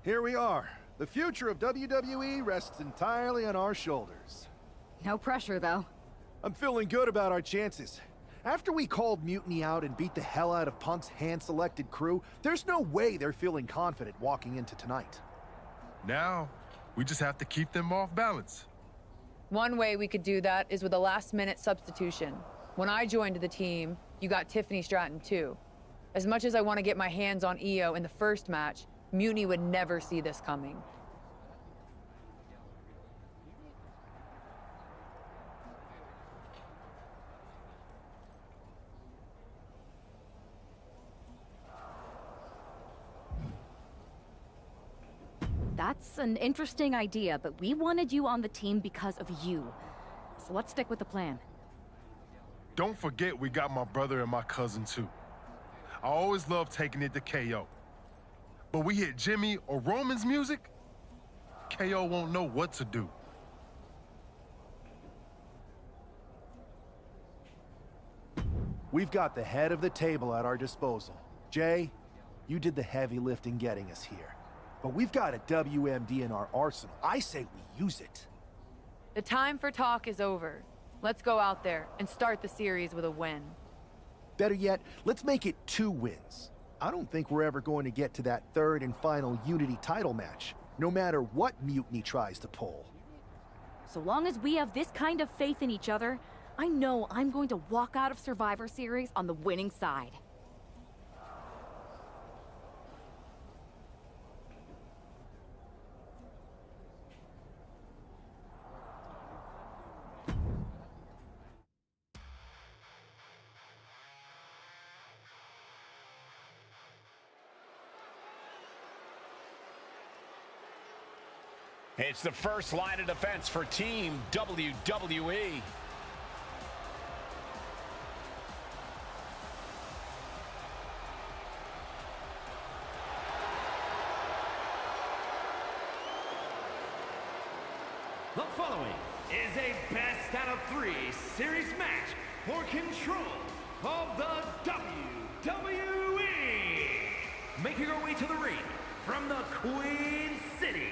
Here we are. The future of WWE rests entirely on our shoulders. No pressure, though. I'm feeling good about our chances. After we called Mutiny out and beat the hell out of Punk's hand-selected crew, there's no way they're feeling confident walking into tonight. Now, we just have to keep them off balance. One way we could do that is with a last-minute substitution. When I joined the team, you got Tiffany Stratton too. As much as I want to get my hands on Io in the first match, Mutiny would never see this coming. That's an interesting idea, but we wanted you on the team because of you. So let's stick with the plan. Don't forget we got my brother and my cousin too. I always love taking it to KO. But we hit Jimmy or Roman's music, KO won't know what to do. We've got the head of the table at our disposal. Jay, you did the heavy lifting getting us here. But we've got a WMD in our arsenal. I say we use it. The time for talk is over. Let's go out there and start the series with a win. Better yet, let's make it 2 wins. I don't think we're ever going to get to that third and final Unity title match, no matter what Mutiny tries to pull. So long as we have this kind of faith in each other, I know I'm going to walk out of Survivor Series on the winning side. It's the first line of defense for Team WWE. The following is a best out of 3 series match for control of the WWE. Making her way to the ring from the Queen City,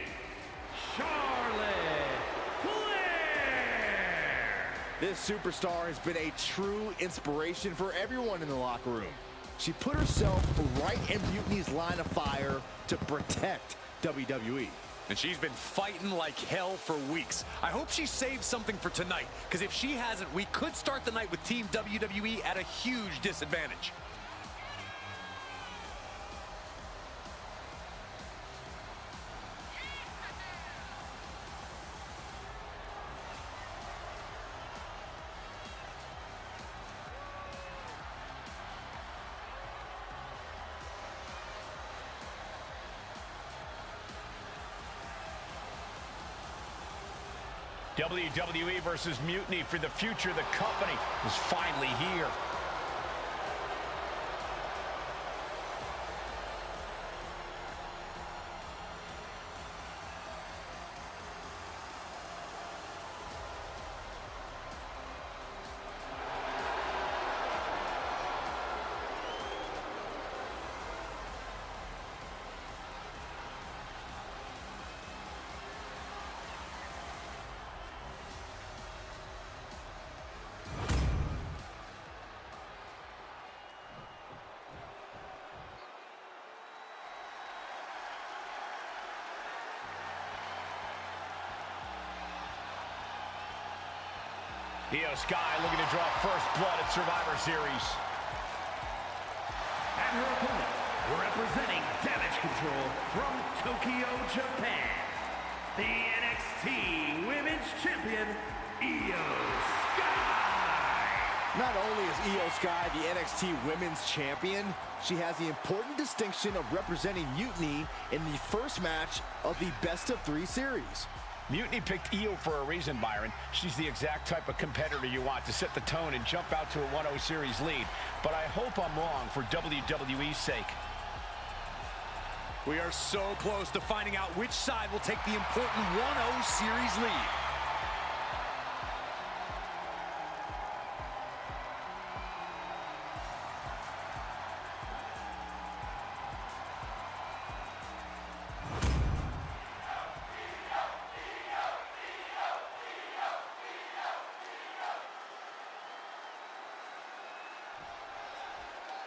Charlotte Flair! This superstar has been a true inspiration for everyone in the locker room. She put herself right in Mutiny's line of fire to protect WWE. And she's been fighting like hell for weeks. I hope she saves something for tonight, because if she hasn't, we could start the night with Team WWE at a huge disadvantage. WWE versus Mutiny for the future of the company is finally here. Io Sky looking to draw first blood at Survivor Series. And her opponent, representing Damage Control from Tokyo, Japan, the NXT Women's Champion, Io Sky! Not only is Io Sky the NXT Women's Champion, she has the important distinction of representing Mutiny in the first match of the Best of 3 series. Mutiny picked Io for a reason, Byron. She's the exact type of competitor you want to set the tone and jump out to a 1-0 series lead. But I hope I'm wrong for WWE's sake. We are so close to finding out which side will take the important 1-0 series lead.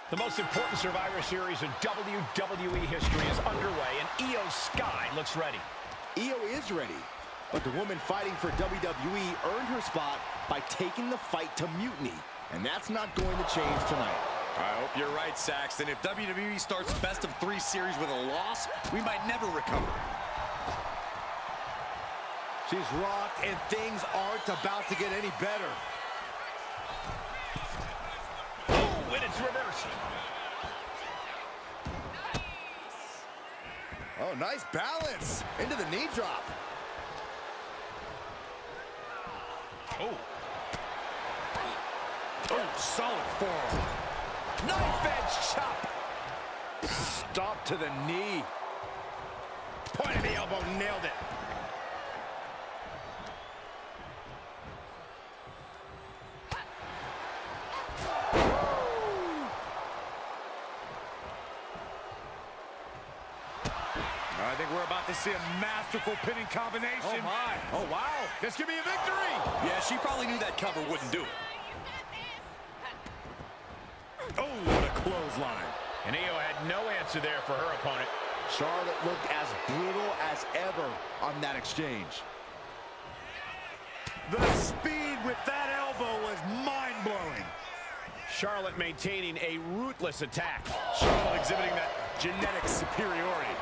The most important Survivor Series in WWE history is underway, and Io Sky looks ready. Io is ready, but the woman fighting for WWE earned her spot by taking the fight to Mutiny, and that's not going to change tonight. I hope you're right, Saxton. If WWE starts best of 3 series with a loss, we might never recover. She's rocked, and things aren't about to get any better. Oh, and it's reversed. Oh, nice balance into the knee drop. Oh. Oh, solid forearm. Knife edge chop. Stop to the knee. Point of the elbow, nailed it. I think we're about to see a masterful pinning combination. Oh, my. Oh, wow. This could be a victory. Yeah, she probably knew that cover wouldn't do it. Oh, what a clothesline. And Io had no answer there for her opponent. Charlotte looked as brutal as ever on that exchange. The speed with that elbow was mind-blowing. Charlotte maintaining a ruthless attack. Charlotte exhibiting that genetic superiority.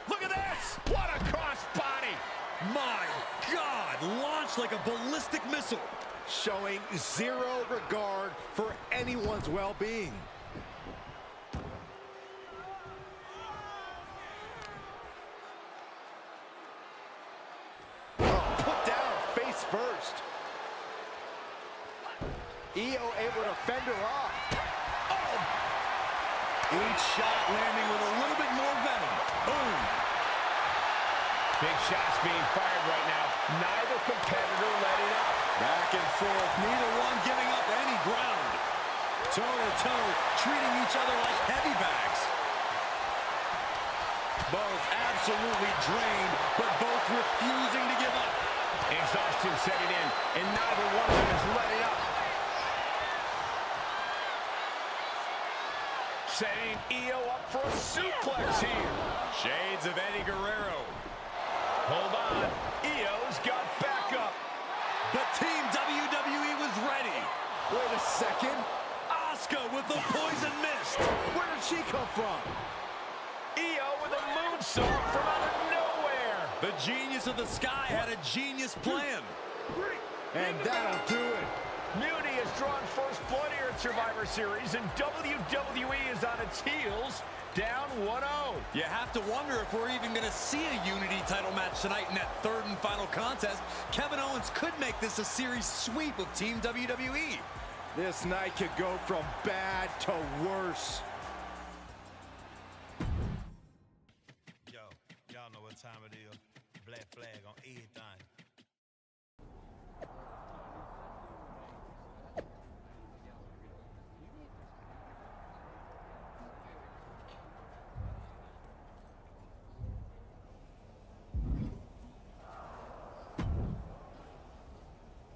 Look at this! What a crossbody! My God! Launched like a ballistic missile. Showing zero regard for anyone's well-being. Oh, put down face first. Io able to fend her off. Oh! Each shot landing with a little bit more venom. Boom! Big shots being fired right now. Neither competitor letting up. Back and forth, neither one giving up any ground. Toe-to-toe, treating each other like heavy bags. Both absolutely drained, but both refusing to give up. Exhaustion setting in, and neither one of them is letting up. Setting Io up for a suplex here. Shades of Eddie Guerrero. Hold on. Io's got backup. But Team WWE was ready. Wait a second. Asuka with the poison mist. Where did she come from? Io with a moonsault from out of nowhere. The genius of the sky had a genius plan. And that'll do it. Mutiny has drawn first blood here at Survivor Series, and WWE is on its heels, down 1-0. You have to wonder if we're even going to see a Unity title match tonight in that third and final contest. Kevin Owens could make this a series sweep of Team WWE. This night could go from bad to worse. Yo, y'all know what time it is. Black flag on everything.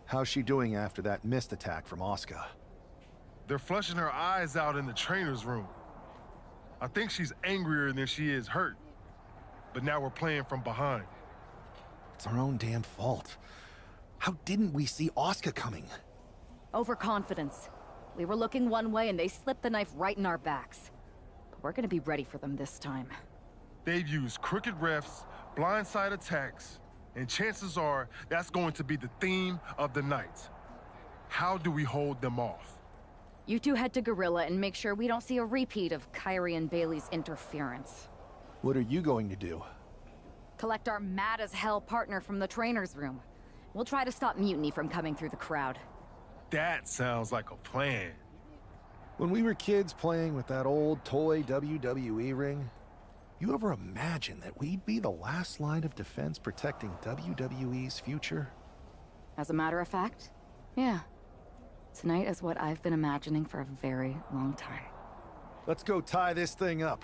How's she doing after that missed attack from Asuka? They're flushing her eyes out in the trainer's room. I think she's angrier than she is hurt. But now we're playing from behind. It's our own damn fault. How didn't we see Asuka coming? Overconfidence. We were looking one way and they slipped the knife right in our backs. But we're gonna be ready for them this time. They've used crooked refs, blindside attacks, and chances are that's going to be the theme of the night. How do we hold them off? You two head to Gorilla and make sure we don't see a repeat of Kyrie and Bailey's interference. What are you going to do? Collect our mad-as-hell partner from the trainer's room. We'll try to stop Mutiny from coming through the crowd. That sounds like a plan. When we were kids playing with that old toy WWE ring, you ever imagine that we'd be the last line of defense protecting WWE's future? As a matter of fact, yeah. Tonight is what I've been imagining for a very long time. Let's go tie this thing up.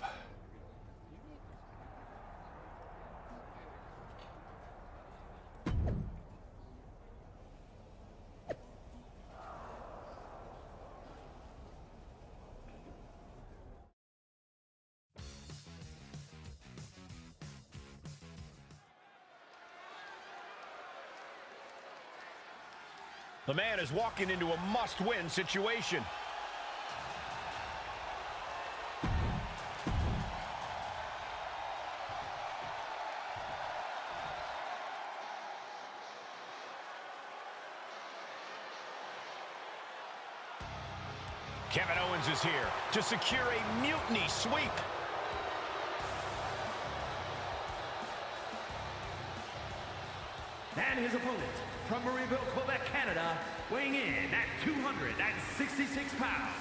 The man is walking into a must-win situation. Kevin Owens is here to secure a mutiny sweep. And his opponent from Marieville, Quebec, Canada, weighing in at 266 pounds,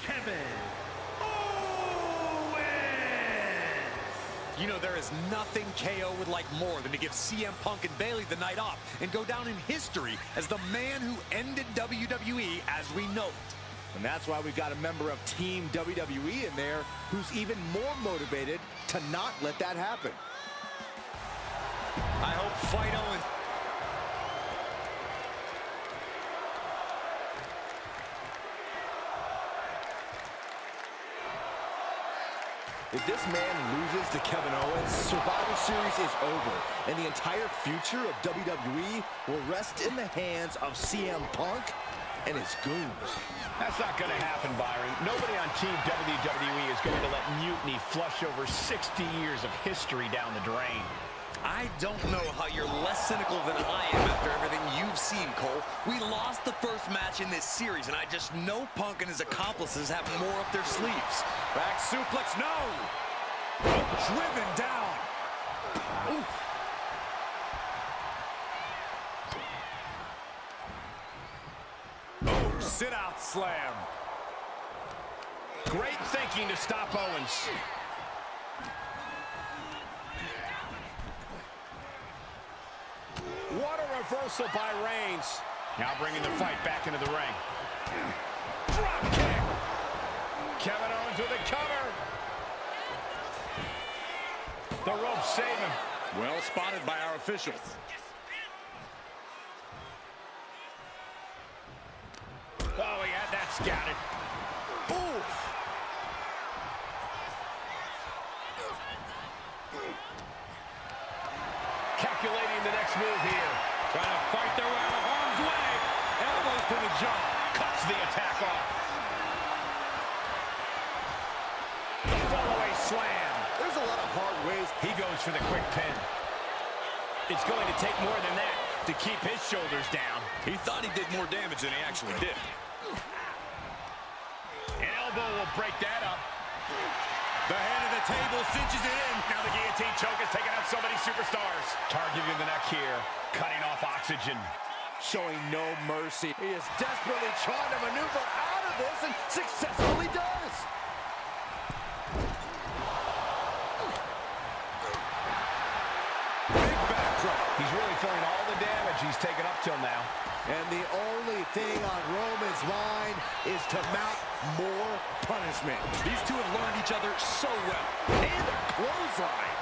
Kevin Owens! You know, there is nothing KO would like more than to give CM Punk and Bayley the night off and go down in history as the man who ended WWE as we know it. And that's why we've got a member of Team WWE in there who's even more motivated to not let that happen. I hope Fight Owens. If this man loses to Kevin Owens, Survivor Series is over, and the entire future of WWE will rest in the hands of CM Punk and his goons. That's not going to happen, Byron. Nobody on Team WWE is going to let mutiny flush over 60 years of history down the drain. I don't know how you're less cynical than I am after everything you've seen, Cole. We lost the first match in this series, and I just know Punk and his accomplices have more up their sleeves. Back suplex, no! Driven down. Oof. Oh, sit-out slam. Great thinking to stop Owens. What a reversal by Reigns. Now bringing the fight back into the ring. Drop kick. Kevin Owens with a cover. The rope save him. Well spotted by our officials. Oh, he had that scouted. Oof. Calculating the next move here. Trying to fight their way out of harm's way. Elbows to the jaw. Cuts the attack off. The fallaway slam. There's a lot of hard ways. He goes for the quick pin. It's going to take more than that to keep his shoulders down. He thought he did more damage than he actually did. An elbow will break that up. The head of the table cinches it in. Now the guillotine choke has taken out so many superstars. Targeting the neck here, cutting off oxygen. Showing no mercy. He is desperately trying to maneuver out of this and successfully does. Big backdrop. He's really feeling all the damage he's taken up till now. And the only thing on Roman's mind is to mount more punishment. These two have learned each other so well. And a clothesline.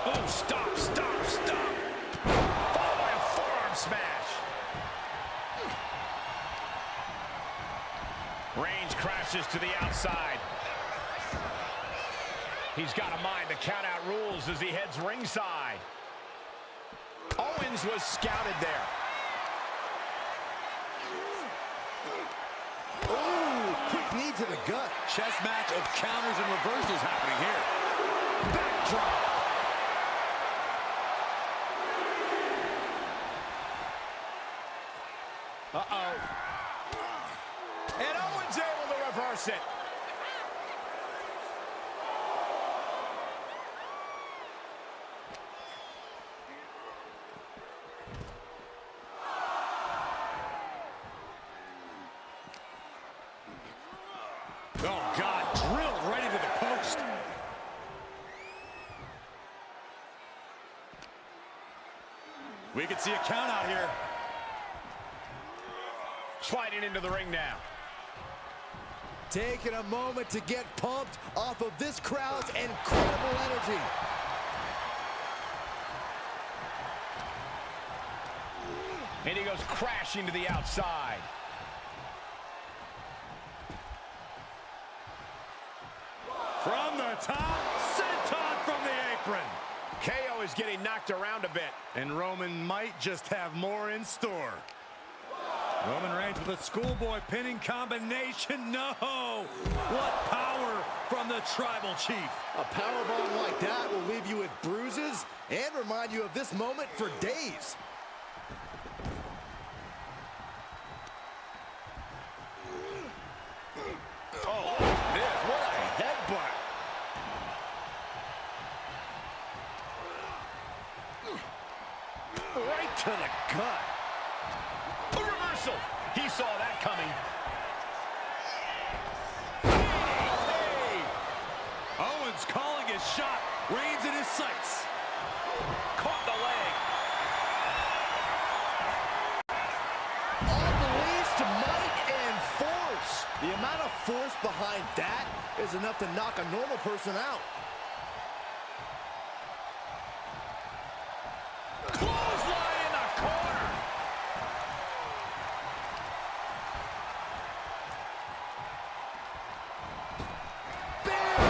Oh, stop, stop, stop. Followed by a forearm smash. Reigns crashes to the outside. He's got a mind to count out rules as he heads ringside. Owens was scouted there. Ooh, quick knee to the gut. Chess match of counters and reversals happening here. Backdrop. Uh-oh. And Owens able to reverse it. Oh, God, drilled right into the post. We could see a count out here. Sliding into the ring now. Taking a moment to get pumped off of this crowd's incredible energy. And he goes crashing to the outside. From the top, senton from the apron. KO is getting knocked around a bit. And Roman might just have more in store. Roman Reigns with a schoolboy pinning combination. No! What power from the Tribal Chief. A powerbomb like that will leave you with bruises and remind you of this moment for days. Oh, this, what a headbutt. Right to the gut. A reversal. He saw that coming. Owens calling his shot. Reigns in his sights. Caught the leg. Unleashed might and force. The amount of force behind that is enough to knock a normal person out. Clothesline in the corner. Bam!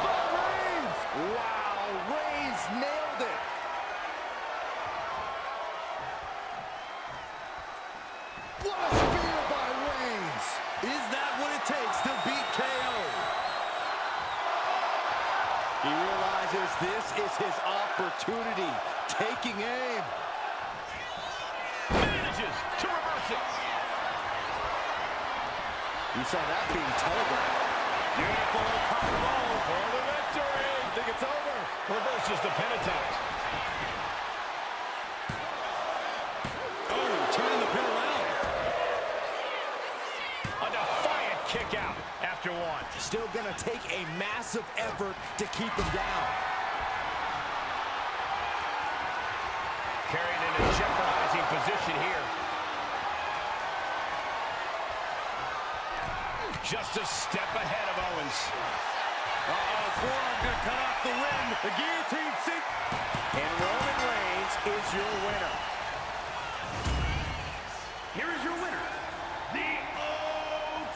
By Reigns! Wow, Reigns nailed it. What a spear by Reigns! Is that what it takes to beat KO? He realizes this is his opportunity. Taking aim. Manages to reverse it. You saw that being telegraphed. Beautiful combo for the victory. Think it's over. Reverses the pin attempt. Oh, turning the pin around. A defiant kick out after one. Still gonna take a massive effort to keep him down. Carried in a jeopardizing position here. Just a step ahead of Owens. Uh-oh, forearm gonna cut off the win. The guillotine sink. And Roman Reigns is your winner. Here is your winner, the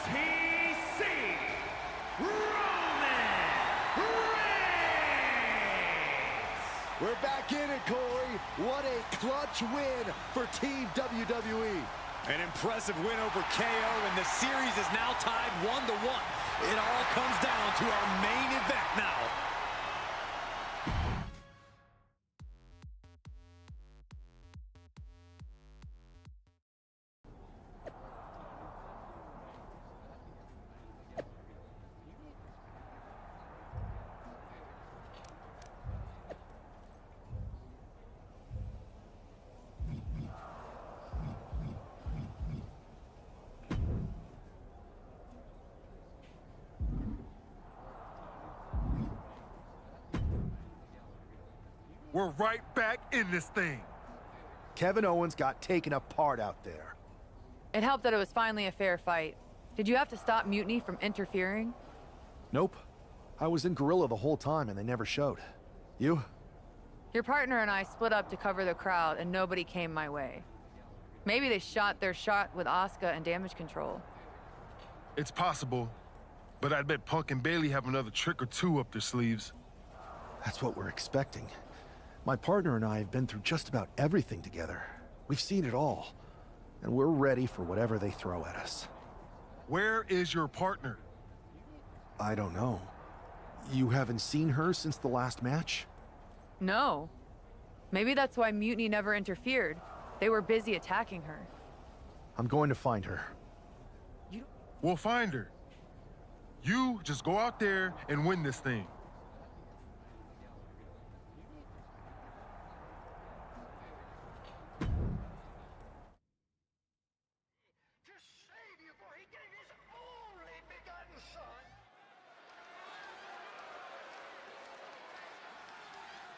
OTC, Roman Reigns! We're back in it, Corey. What a clutch win for Team WWE. An impressive win over KO, and the series is now tied 1-1. It all comes down to our main event now. We're right back in this thing. Kevin Owens got taken apart out there. It helped that it was finally a fair fight. Did you have to stop Mutiny from interfering? Nope. I was in Gorilla the whole time and they never showed. You? Your partner and I split up to cover the crowd and nobody came my way. Maybe they shot their shot with Asuka and Damage Control. It's possible, but I bet Punk and Bailey have another trick or two up their sleeves. That's what we're expecting. My partner and I have been through just about everything together. We've seen it all. And we're ready for whatever they throw at us. Where is your partner? I don't know. You haven't seen her since the last match? No. Maybe that's why Mutiny never interfered. They were busy attacking her. I'm going to find her. We'll find her. You just go out there and win this thing.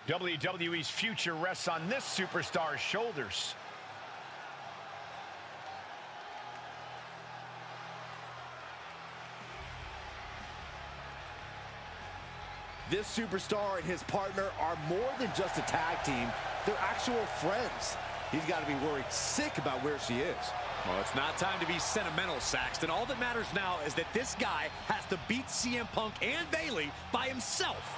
WWE's future rests on this superstar's shoulders. This superstar and his partner are more than just a tag team. They're actual friends. He's got to be worried sick about where she is. Well, it's not time to be sentimental, Saxton. All that matters now is that this guy has to beat CM Punk and Bailey by himself.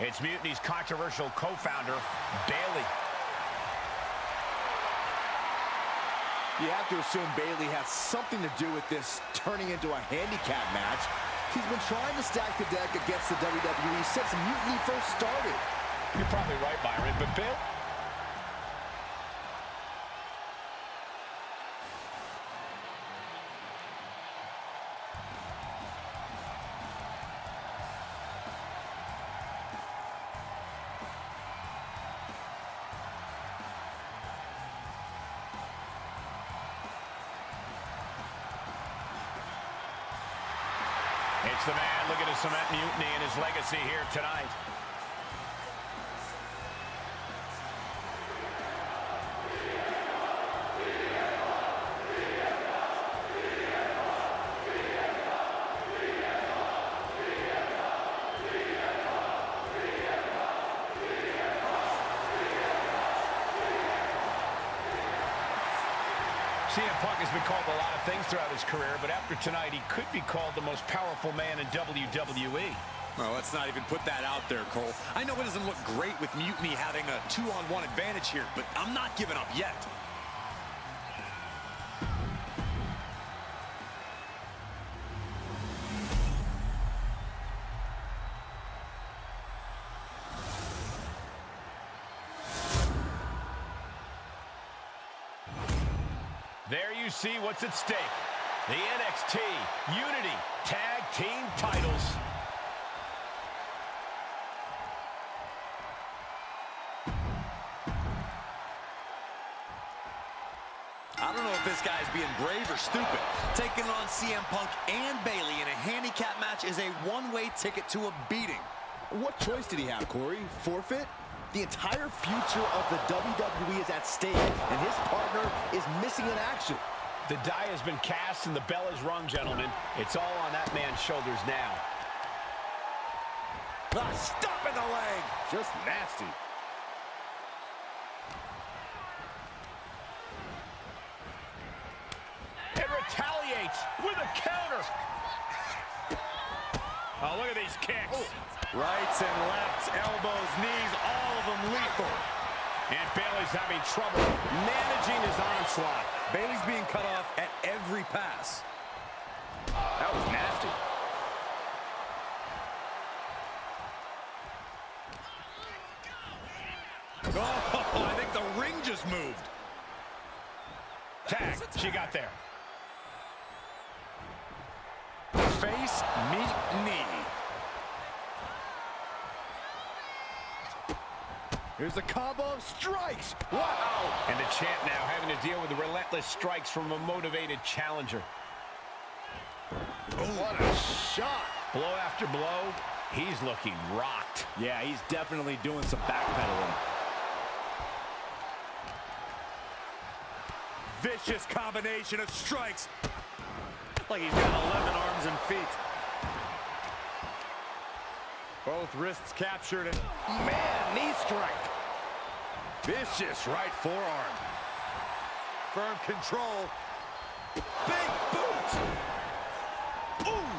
It's Mutiny's controversial co-founder, Bayley. You have to assume Bayley has something to do with this turning into a handicap match. She's been trying to stack the deck against the WWE since Mutiny first started. You're probably right, Byron, but Bill... It's the man looking to cement Mutiny and his legacy here tonight. CM Punk has been called a lot of things throughout his career, but after tonight, he could be called the most powerful man in WWE. Well, let's not even put that out there, Cole. I know it doesn't look great with Mutiny having a 2-on-1 advantage here, but I'm not giving up yet. There you see what's at stake. The NXT Unity Tag Team titles. I don't know if this guy's being brave or stupid. Taking on CM Punk and Bayley in a handicap match is a one-way ticket to a beating. What choice did he have, Corey? Forfeit? The entire future of the WWE is at stake, and his partner is missing in action. The die has been cast and the bell is rung, gentlemen. It's all on that man's shoulders now. Stop in the leg. Just nasty. And retaliates with a counter. Oh, look at these kicks. Oh. Rights and lefts, elbows, knees, all of them lethal. And Bayley's having trouble managing his onslaught. Bayley's being cut off at every pass. That was nasty. Oh, I think the ring just moved. Tag, she got there. Face, meet, knee. Here's a combo of strikes. Wow! And the champ now having to deal with the relentless strikes from a motivated challenger. What a shot! Blow after blow, he's looking rocked. Yeah, he's definitely doing some backpedaling. Vicious combination of strikes. Like he's got 11 arms and feet. Both wrists captured and Man, knee strike. vicious right forearm. Firm control. Big boot. Ooh.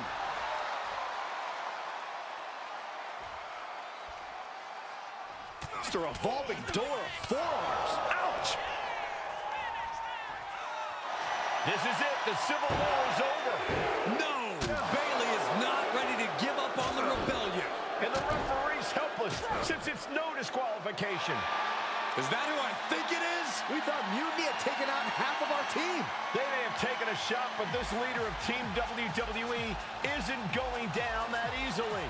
Just a revolving door of forearms. Ouch! This is it. The Civil War is over. No! Bayley is not ready to give up on the rebellion. And the referee's helpless since it's no disqualification. Is that who I think it is? We thought Mutiny had taken out half of our team. They may have taken a shot, but this leader of Team WWE isn't going down that easily.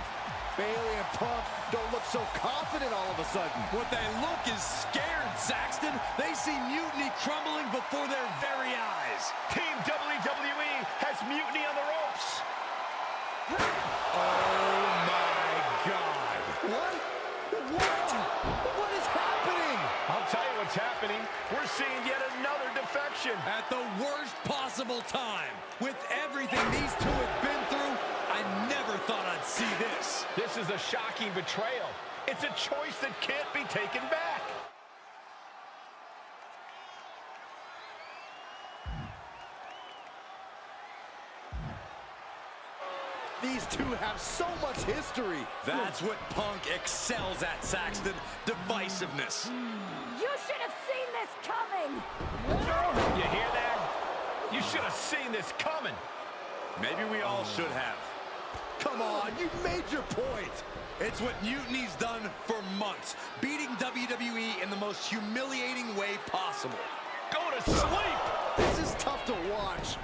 Bayley and Punk don't look so confident all of a sudden. What they look is scared, Saxton. They see Mutiny crumbling before their very eyes. Team WWE has Mutiny on the ropes. Oh my God. What? What is happening? I'll tell you what's happening. We're seeing yet another defection. At the worst possible time. With everything these two have been through, I never thought I'd see this. This is a shocking betrayal. It's a choice that can't be taken back. these two have so much history. That's what Punk excels at, Saxton. Divisiveness. You should have seen this coming! You hear that? You should have seen this coming. Maybe we all should have. Come on, you made your point. It's what Mutiny's done for months, beating WWE in the most humiliating way possible. Go to sleep! This is tough to watch.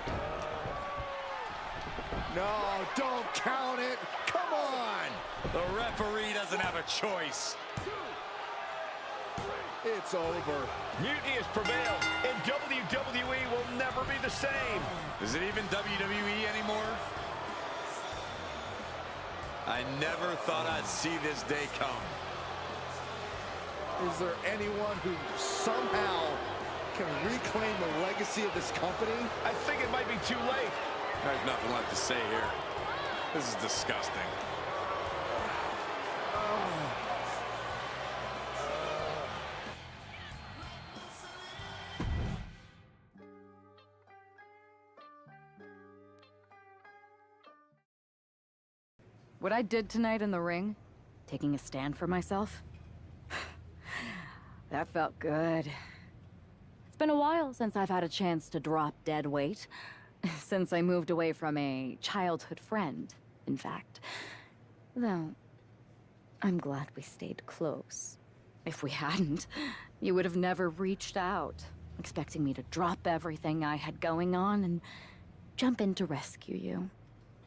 No, don't count it. Come on. The referee doesn't have a choice. It's over. Mutiny has prevailed, and WWE will never be the same. Is it even WWE anymore? I never thought I'd see this day come. Is there anyone who somehow can reclaim the legacy of this company? I think it might be too late. There's nothing left to say here. This is disgusting. What I did tonight in the ring, taking a stand for myself, that felt good. It's been a while since I've had a chance to drop dead weight. Since I moved away from a childhood friend, in fact. Though, I'm glad we stayed close. If we hadn't, you would have never reached out, expecting me to drop everything I had going on and jump in to rescue you.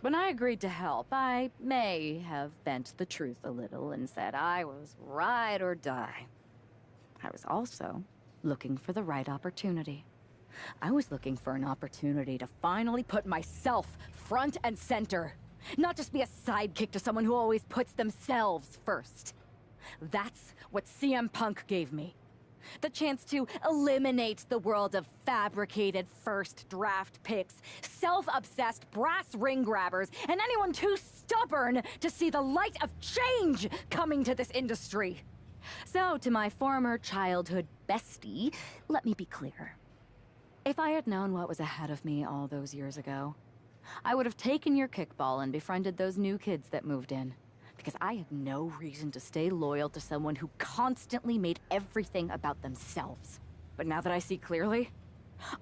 When I agreed to help, I may have bent the truth a little and said I was ride or die. I was also looking for the right opportunity. I was looking for an opportunity to finally put myself front and center. Not just be a sidekick to someone who always puts themselves first. That's what CM Punk gave me. The chance to eliminate the world of fabricated first draft picks, self-obsessed brass ring grabbers, and anyone too stubborn to see the light of change coming to this industry. So, to my former childhood bestie, let me be clear. If I had known what was ahead of me all those years ago, I would have taken your kickball and befriended those new kids that moved in. Because I had no reason to stay loyal to someone who constantly made everything about themselves. But now that I see clearly,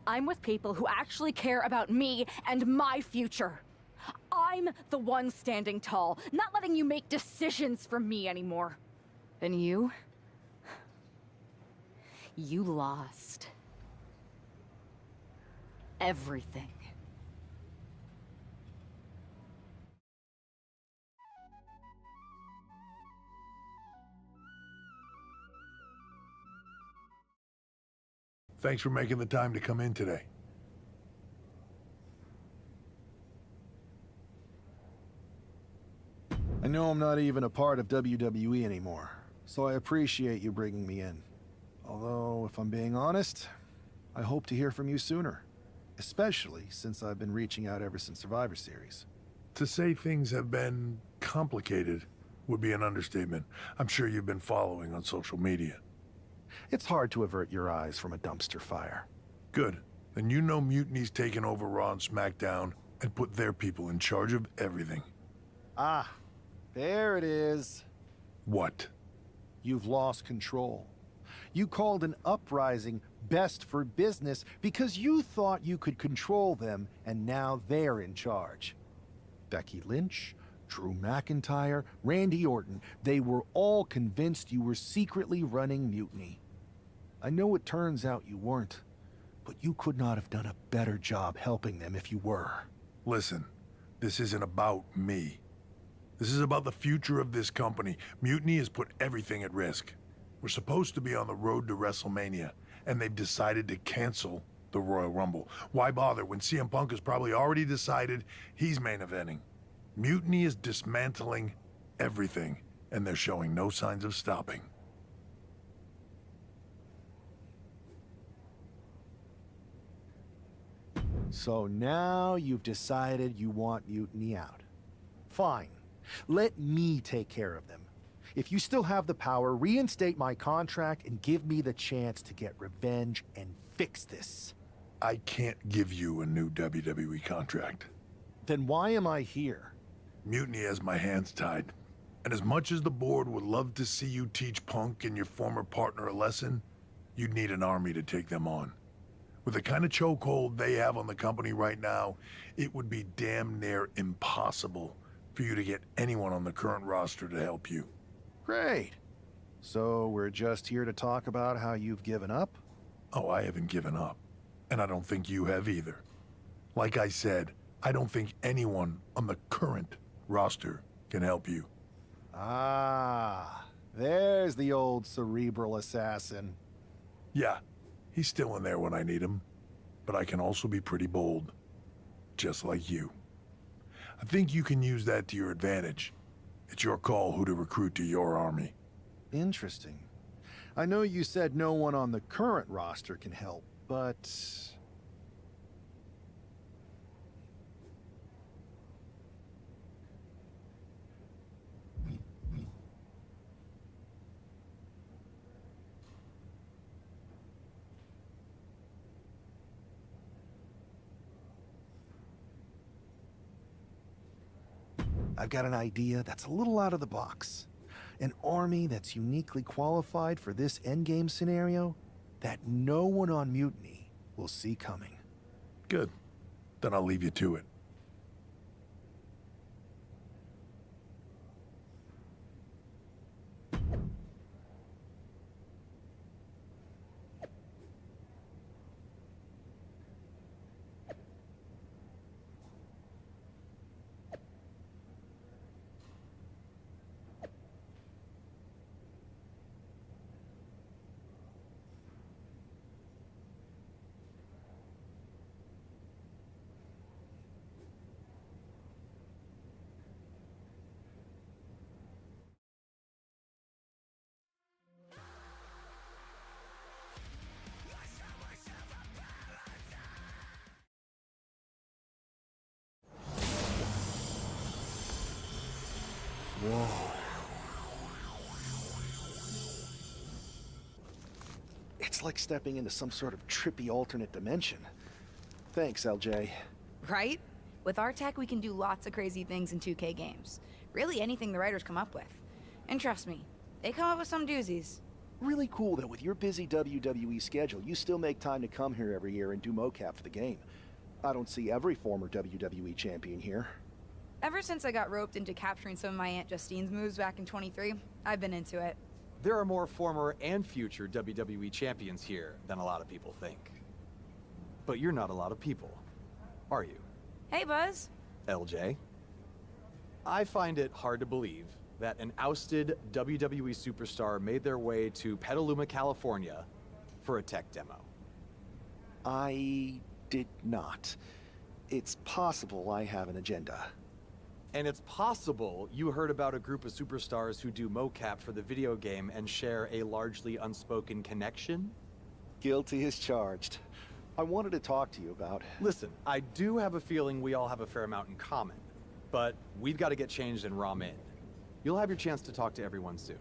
I'm with people who actually care about me and my future. I'm the one standing tall, not letting you make decisions for me anymore. And you lost everything. Thanks for making the time to come in today. I know I'm not even a part of WWE anymore, so I appreciate you bringing me in. Although, if I'm being honest, I hope to hear from you sooner. Especially since I've been reaching out ever since Survivor Series. To say things have been complicated would be an understatement. I'm sure you've been following on social media. It's hard to avert your eyes from a dumpster fire. Good. Then you know Mutiny's taken over Raw and SmackDown and put their people in charge of everything. Ah, there it is. What? You've lost control. You called an uprising best for business because you thought you could control them, and now they're in charge. Becky Lynch, Drew McIntyre, Randy Orton, they were all convinced you were secretly running Mutiny. I know it turns out you weren't, but you could not have done a better job helping them if you were. Listen, this isn't about me. This is about the future of this company. Mutiny has put everything at risk. We're supposed to be on the road to WrestleMania, and they've decided to cancel the Royal Rumble. Why bother when CM Punk has probably already decided he's main eventing? Mutiny is dismantling everything, and they're showing no signs of stopping. So now you've decided you want Mutiny out. Fine. Let me take care of them. If you still have the power, reinstate my contract and give me the chance to get revenge and fix this. I can't give you a new WWE contract. Then why am I here? Mutiny has my hands tied. And as much as the board would love to see you teach Punk and your former partner a lesson, you'd need an army to take them on. With the kind of chokehold they have on the company right now, it would be damn near impossible for you to get anyone on the current roster to help you. Great. So we're just here to talk about how you've given up? Oh, I haven't given up. And I don't think you have either. Like I said, I don't think anyone on the current roster can help you. Ah, there's the old cerebral assassin. Yeah, he's still in there when I need him. But I can also be pretty bold. Just like you. I think you can use that to your advantage. It's your call who to recruit to your army. Interesting. I know you said no one on the current roster can help, but... I've got an idea that's a little out of the box. An army that's uniquely qualified for this endgame scenario that no one on Mutiny will see coming. Good. Then I'll leave you to it. Whoa. It's like stepping into some sort of trippy alternate dimension. Thanks, LJ. Right? With our tech, we can do lots of crazy things in 2K games. Really anything the writers come up with. And trust me, they come up with some doozies. Really cool that with your busy WWE schedule, you still make time to come here every year and do mocap for the game. I don't see every former WWE champion here. Ever since I got roped into capturing some of my Aunt Justine's moves back in 23, I've been into it. There are more former and future WWE champions here than a lot of people think. But you're not a lot of people, are you? Hey, Buzz. LJ? I find it hard to believe that an ousted WWE superstar made their way to Petaluma, California for a tech demo. I did not. It's possible I have an agenda. And it's possible you heard about a group of superstars who do mocap for the video game and share a largely unspoken connection? Guilty as charged. I wanted to talk to you about... Listen, I do have a feeling we all have a fair amount in common, but we've got to get changed in ROM in. You'll have your chance to talk to everyone soon.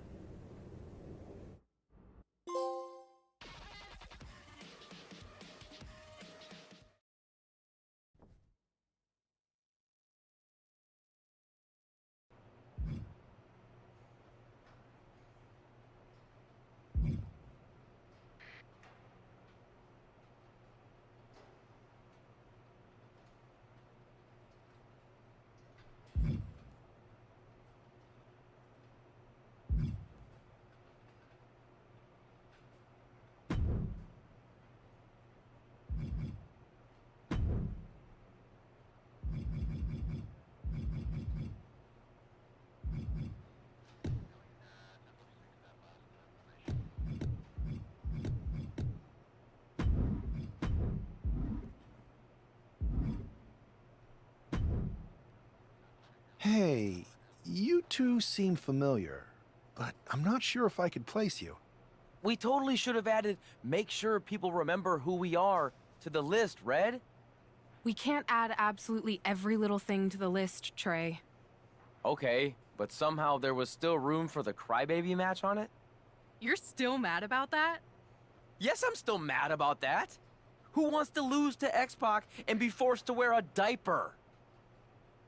Hey, you two seem familiar, but I'm not sure if I could place you. We totally should have added make sure people remember who we are to the list, Red. We can't add absolutely every little thing to the list, Trey. Okay, but somehow there was still room for the Crybaby match on it? You're still mad about that? Yes, I'm still mad about that. Who wants to lose to X-Pac and be forced to wear a diaper?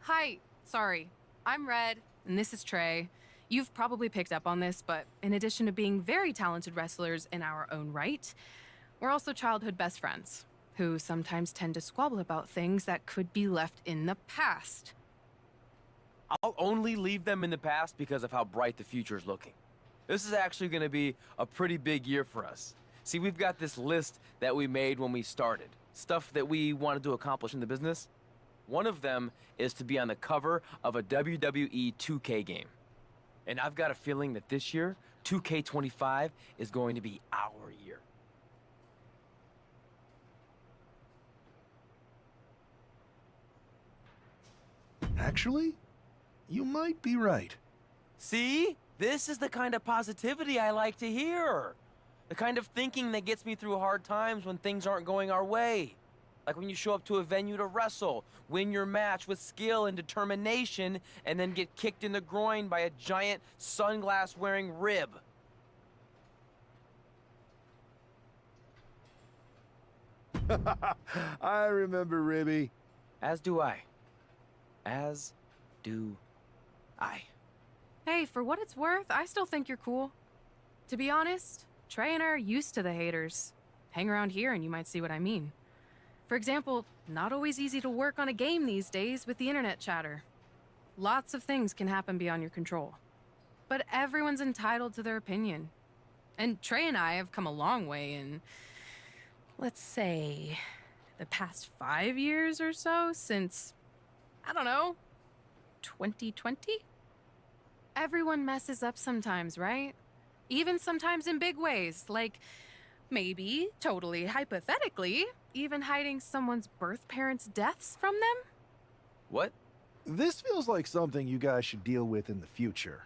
Hi, sorry. I'm Red, and this is Trey. You've probably picked up on this, but in addition to being very talented wrestlers in our own right, we're also childhood best friends, who sometimes tend to squabble about things that could be left in the past. I'll only leave them in the past because of how bright the future is looking. This is actually going to be a pretty big year for us. See, we've got this list that we made when we started. Stuff that we wanted to accomplish in the business. One of them is to be on the cover of a WWE 2K game. And I've got a feeling that this year, 2K25 is going to be our year. Actually, you might be right. See? This is the kind of positivity I like to hear. The kind of thinking that gets me through hard times when things aren't going our way. Like when you show up to a venue to wrestle, win your match with skill and determination, and then get kicked in the groin by a giant sunglass-wearing rib. I remember Ribby. As do I. As do I. Hey, for what it's worth, I still think you're cool. To be honest, Trey and I are used to the haters. Hang around here and you might see what I mean. For example, not always easy to work on a game these days with the internet chatter. Lots of things can happen beyond your control. But everyone's entitled to their opinion. And Trey and I have come a long way in, let's say, the past 5 years or so since, I don't know, 2020? Everyone messes up sometimes, right? Even sometimes in big ways, like maybe, totally hypothetically, even hiding someone's birth parents' deaths from them? What? This feels like something you guys should deal with in the future.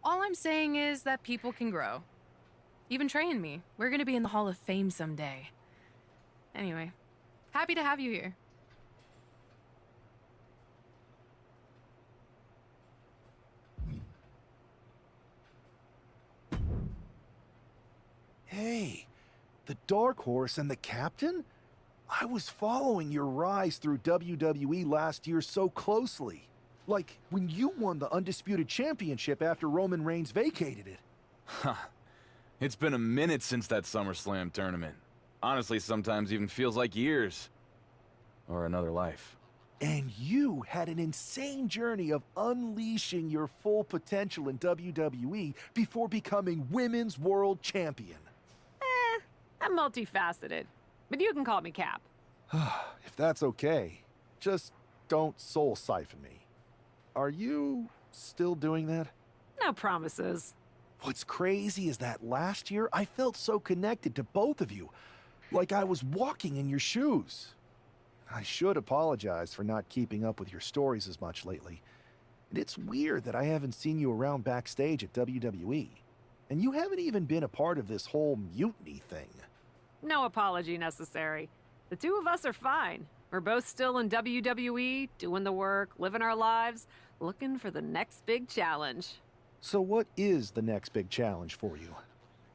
All I'm saying is that people can grow. Even Trey and me. We're gonna be in the Hall of Fame someday. Anyway, happy to have you here. Hey, the Dark Horse and the Captain? I was following your rise through WWE last year so closely. Like when you won the Undisputed Championship after Roman Reigns vacated it. Huh. It's been a minute since that SummerSlam tournament. Honestly, sometimes even feels like years. Or another life. And you had an insane journey of unleashing your full potential in WWE before becoming Women's World Champion. I'm multifaceted, but you can call me Cap. If that's okay, just don't soul siphon me. Are you still doing that? No promises. What's crazy is that last year I felt so connected to both of you, like I was walking in your shoes. I should apologize for not keeping up with your stories as much lately. And it's weird that I haven't seen you around backstage at WWE. And you haven't even been a part of this whole mutiny thing. No apology necessary. The two of us are fine. We're both still in WWE, doing the work, living our lives, looking for the next big challenge. So what is the next big challenge for you?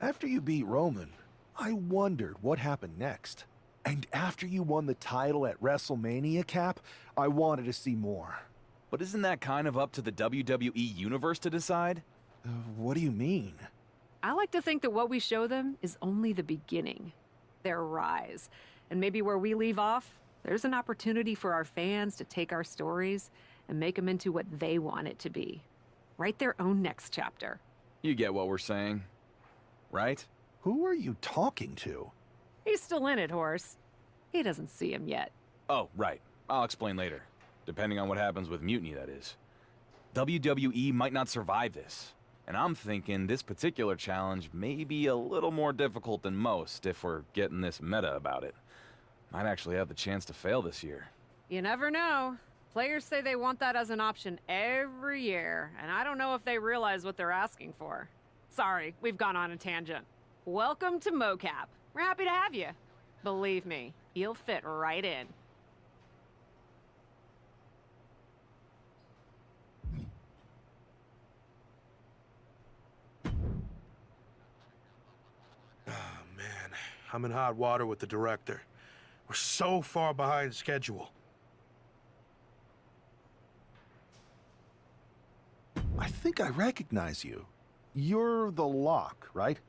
After you beat Roman, I wondered what happened next. And after you won the title at WrestleMania, Cap, I wanted to see more. But isn't that kind of up to the WWE Universe to decide? What do you mean? I like to think that what we show them is only the beginning. Their rise. And maybe where we leave off, there's an opportunity for our fans to take our stories and make them into what they want it to be. Write their own next chapter. You get what we're saying, right? Who are you talking to? He's still in it, Horse. He doesn't see him yet. Oh, right. I'll explain later. Depending on what happens with Mutiny, that is. WWE might not survive this. And I'm thinking this particular challenge may be a little more difficult than most if we're getting this meta about it. Might actually have the chance to fail this year. You never know. Players say they want that as an option every year, and I don't know if they realize what they're asking for. Sorry, we've gone on a tangent. Welcome to MoCap. We're happy to have you. Believe me, you'll fit right in. I'm in hot water with the director. We're so far behind schedule. think I recognize you. You're the Lock, right?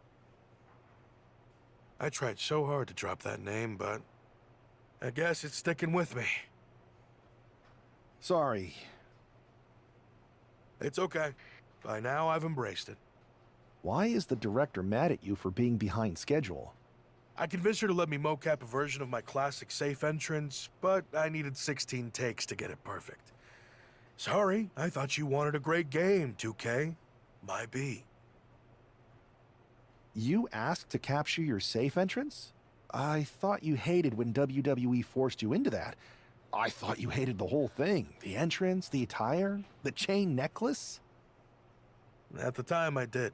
I tried so hard to drop that name, but I guess it's sticking with me. Sorry. It's okay. By now, I've embraced it. Why is the director mad at you for being behind schedule? I convinced her to let me mocap a version of my classic safe entrance, but I needed 16 takes to get it perfect. Sorry, I thought you wanted a great game, 2K. My B. You asked to capture your safe entrance? I thought you hated when WWE forced you into that. I thought you hated the whole thing. The entrance, the attire, the chain necklace. At the time, I did.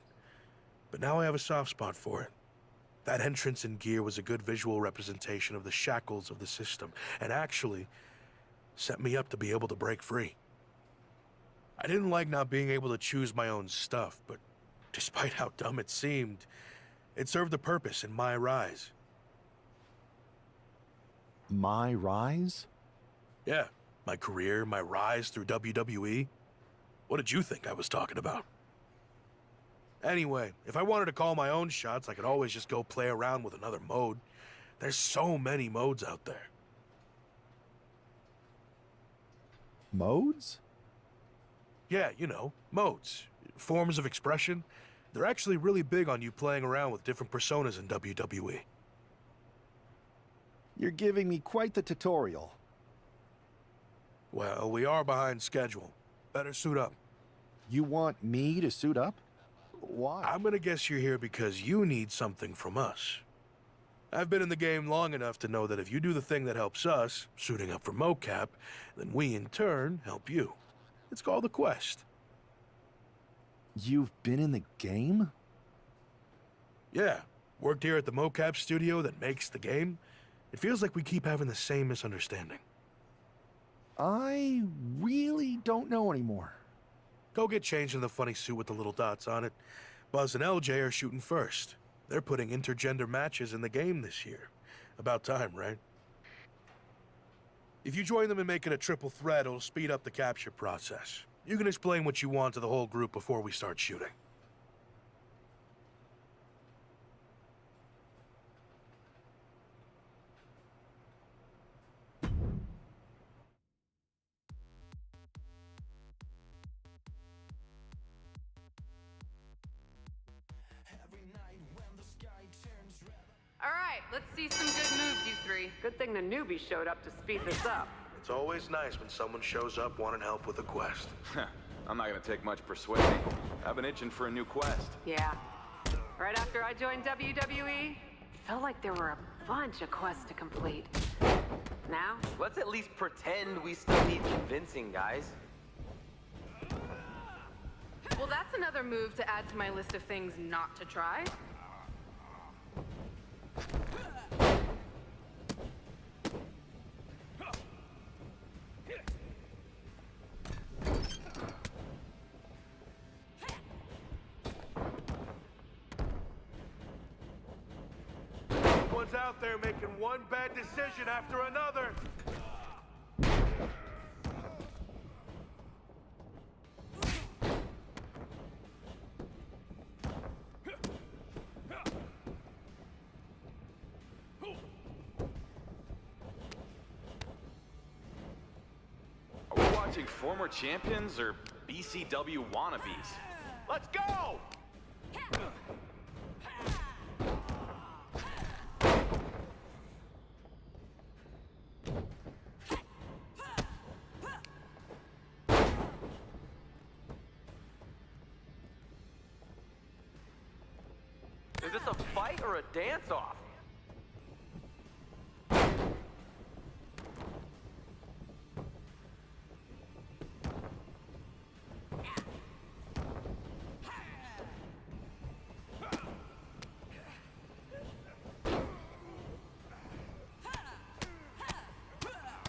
But now I have a soft spot for it. That entrance and gear was a good visual representation of the shackles of the system, and actually set me up to be able to break free. I didn't like not being able to choose my own stuff, but despite how dumb it seemed, it served a purpose in my rise. My rise? Yeah, my career, my rise through WWE. What did you think I was talking about? Anyway, if I wanted to call my own shots, I could always just go play around with another mode. There's so many modes out there. Modes? Yeah, you know, modes. Forms of expression. They're actually really big on you playing around with different personas in WWE. You're giving me quite the tutorial. Well, we are behind schedule. Better suit up. You want me to suit up? Why? I'm gonna guess you're here because you need something from us. I've been in the game long enough to know that if you do the thing that helps us, suiting up for mocap, then we in turn help you. It's called a quest. You've been in the game? Yeah, worked here at the mocap studio that makes the game. It feels like we keep having the same misunderstanding. I really don't know anymore. Go get changed in the funny suit with the little dots on it. Buzz and LJ are shooting first. They're putting intergender matches in the game this year. About time, right? If you join them in making a triple threat, it'll speed up the capture process. You can explain what you want to the whole group before we start shooting. All right, let's see some good moves, you three. Good thing the newbie showed up to speed this up. It's always nice when someone shows up wanting help with a quest. I'm not gonna take much persuading. I've been itching for a new quest. Yeah. Right after I joined WWE, felt like there were a bunch of quests to complete. Now? Let's at least pretend we still need convincing, guys. Well, that's another move to add to my list of things not to try. Someone's out there making one bad decision after another. Are we watching former champions or BCW wannabes? Let's go! Is this a fight or a dance-off?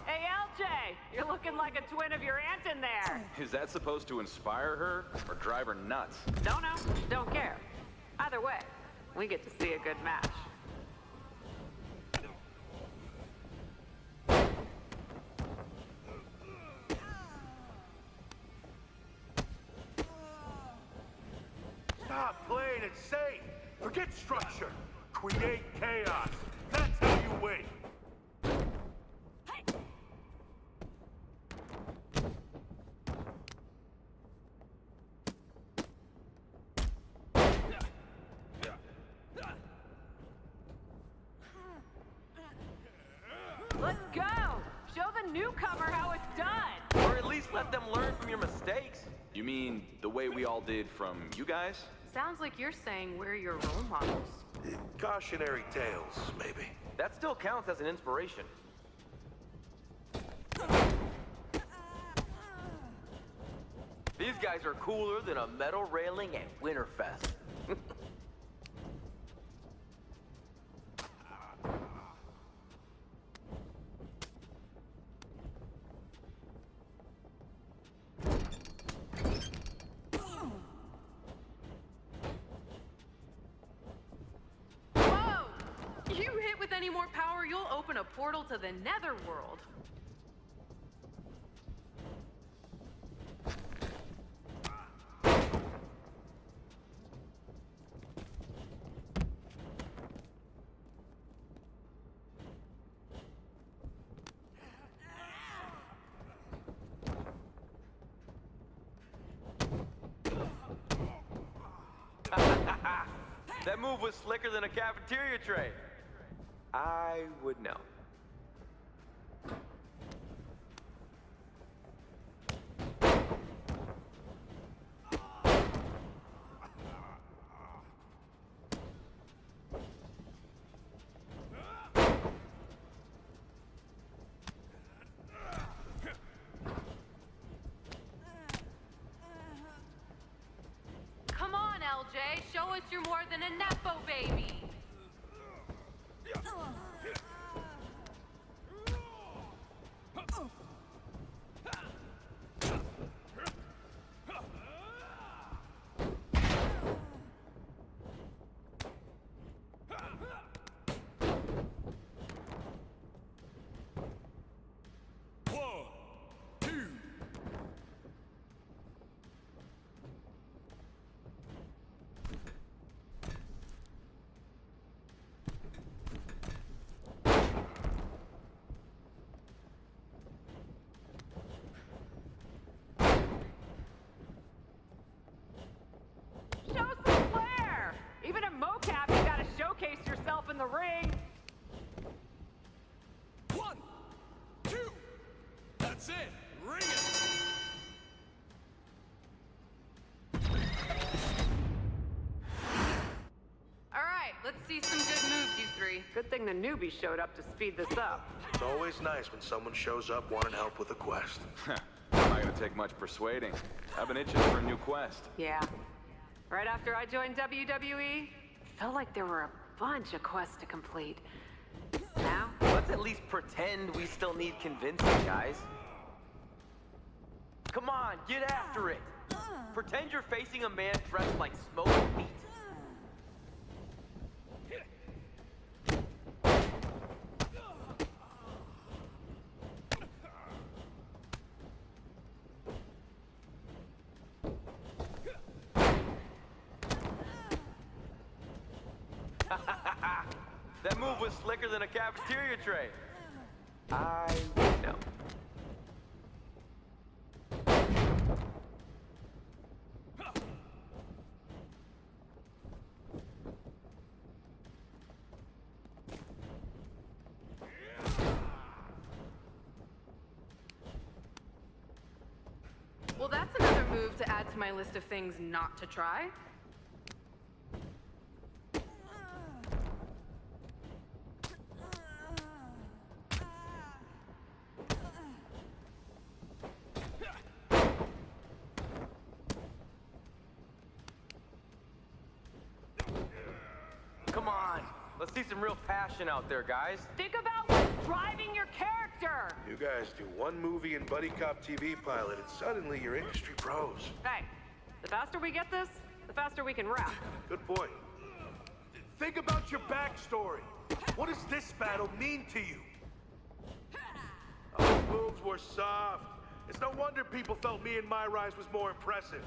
Hey, LJ! You're looking like a twin of your aunt in there. Is that supposed to inspire her or drive her nuts? Don't know. Don't care. Either way, we get to see a good match. it safe. Forget structure. Create chaos. That's how you win. Let's go! Show the newcomer how it's done! Or at least let them learn from your mistakes. You mean the way we all did from you guys? Sounds like you're saying we're your role models. Cautionary tales, maybe. That still counts as an inspiration. These guys are cooler than a metal railing at Winterfest. Whoa! You hit with any more power, you'll open a portal to the Netherworld. That move was slicker than a cafeteria tray. I would know. Come on, LJ. Show us you're more than a Nepo baby. Show some flair! Even at mocap, you gotta showcase yourself in the ring. 1, 2. That's it. Ring it. All right, let's see some good moves, you three. Good thing the newbie showed up to speed this up. It's always nice when someone shows up wanting help with a quest. Not gonna take much persuading. I've been itching for a new quest. Yeah. Right after I joined WWE, it felt like there were a bunch of quests to complete. Now, Let's at least pretend we still need convincing, guys. Come on, get after it. Pretend you're facing a man dressed like smoked meat. That move was slicker than a cafeteria tray. I would know. Well, that's another move to add to my list of things not to try. Come on, let's see some real passion out there, guys. think about what's driving your character. You guys do one movie and Buddy Cop TV pilot, and suddenly you're industry pros. Hey, the faster we get this, the faster we can wrap. Good point. Think about your backstory. What does this battle mean to you? Those moves were soft. It's no wonder people felt me and My Rise was more impressive.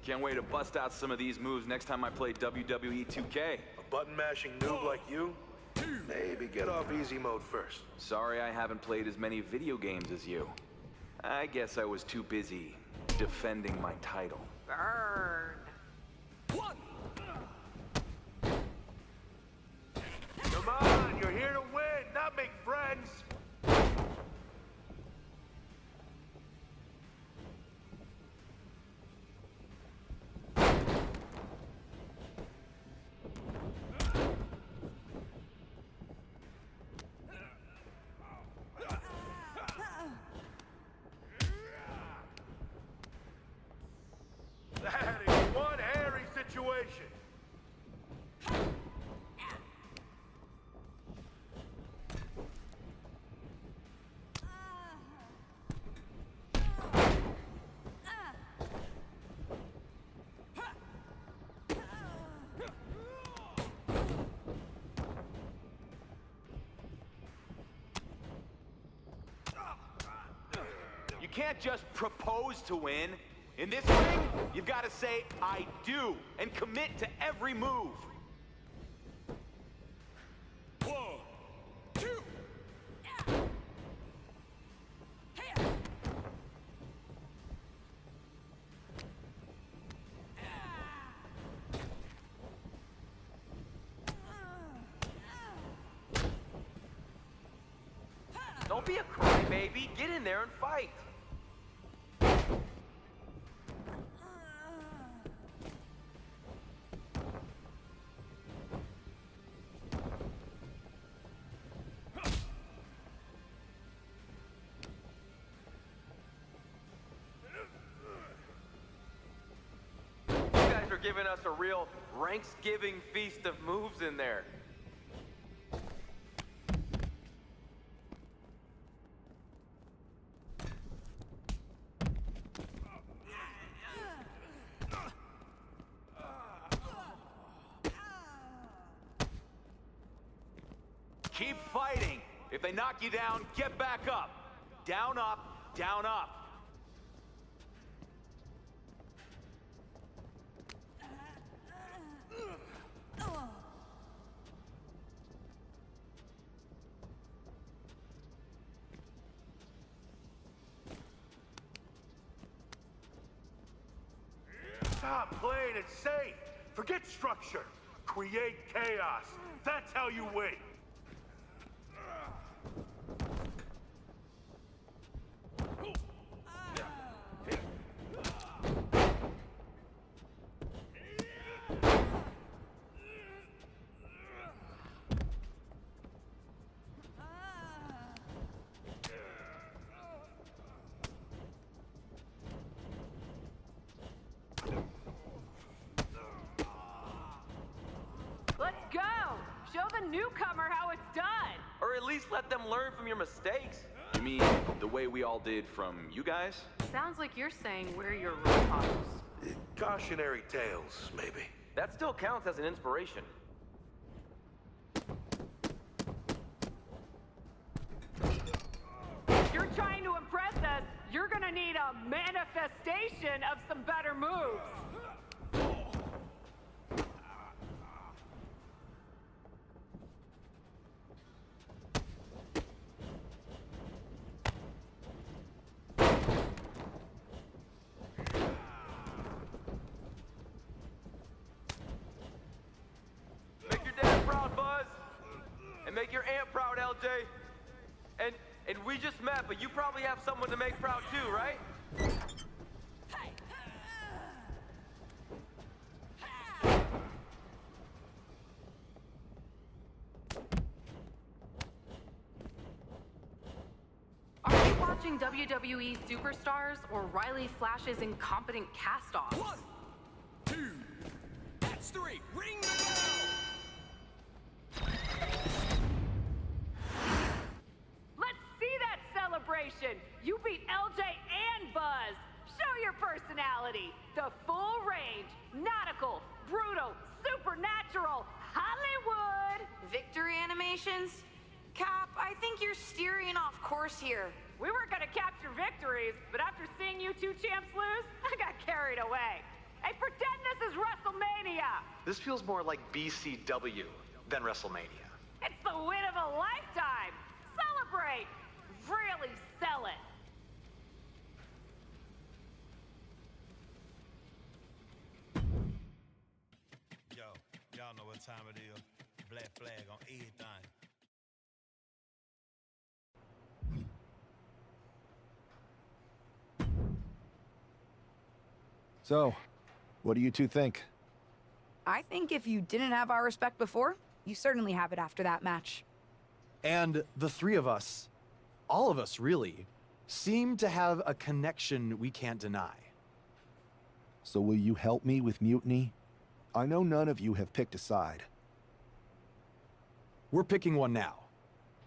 Can't wait to bust out some of these moves next time I play WWE 2K. A button-mashing noob like you? Maybe get off easy mode first. Sorry I haven't played as many video games as you. I guess I was too busy defending my title. Burn. Come on, you're here to win, not make friends. That is one hairy situation. You can't just propose to win. In this ring, you've got to say, I do, and commit to every move. 1, 2. Don't be a crybaby. Get in there and fight. Giving us a real Ranksgiving feast of moves in there. Keep fighting. If they knock you down, get back up. Down, up, down, up. Stop playing it safe. Forget structure. Create chaos. That's how you win. Let's go! Show the newcomer how it's done! Or at least let them learn from your mistakes. You mean the way we all did from you guys? Sounds like you're saying we're your role models. Cautionary tales, maybe. That still counts as an inspiration. If you're trying to impress us, you're gonna need a manifestation of some better moves. Make your dad proud, Buzz. And make your aunt proud, LJ. And we just met, but you probably have someone to make proud too, right? Are we watching WWE Superstars or Riley Flash's incompetent cast-offs? 1, 2, that's 3. Ring the bell! Let's see that celebration! You beat LJ and Buzz! Show your personality! The full range, nautical, brutal, supernatural, Hollywood! Victory animations? Cap, I think you're steering off course here. We were gonna capture victories, but after seeing you two champs lose, I got carried away. Hey, pretend this is WrestleMania! This feels more like BCW than WrestleMania. It's the win of a lifetime! Celebrate! Really sell it! Yo, y'all know what time it is. Black flag on everything. So, what do you two think? I think if you didn't have our respect before, you certainly have it after that match. And the three of us, all of us really, seem to have a connection we can't deny. So will you help me with Mutiny? I know none of you have picked a side. We're picking one now.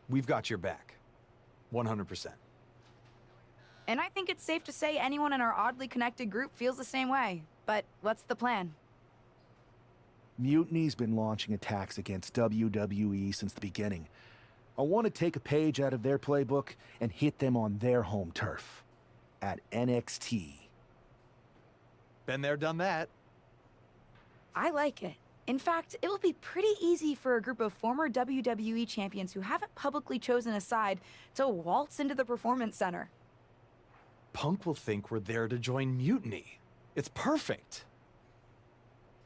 We've got your back. 100%. And I think it's safe to say anyone in our oddly connected group feels the same way. But what's the plan? Mutiny's been launching attacks against WWE since the beginning. I want to take a page out of their playbook and hit them on their home turf. At NXT. Been there, done that. I like it. In fact, it will be pretty easy for a group of former WWE champions who haven't publicly chosen a side to waltz into the Performance Center. Punk will think we're there to join Mutiny. It's perfect.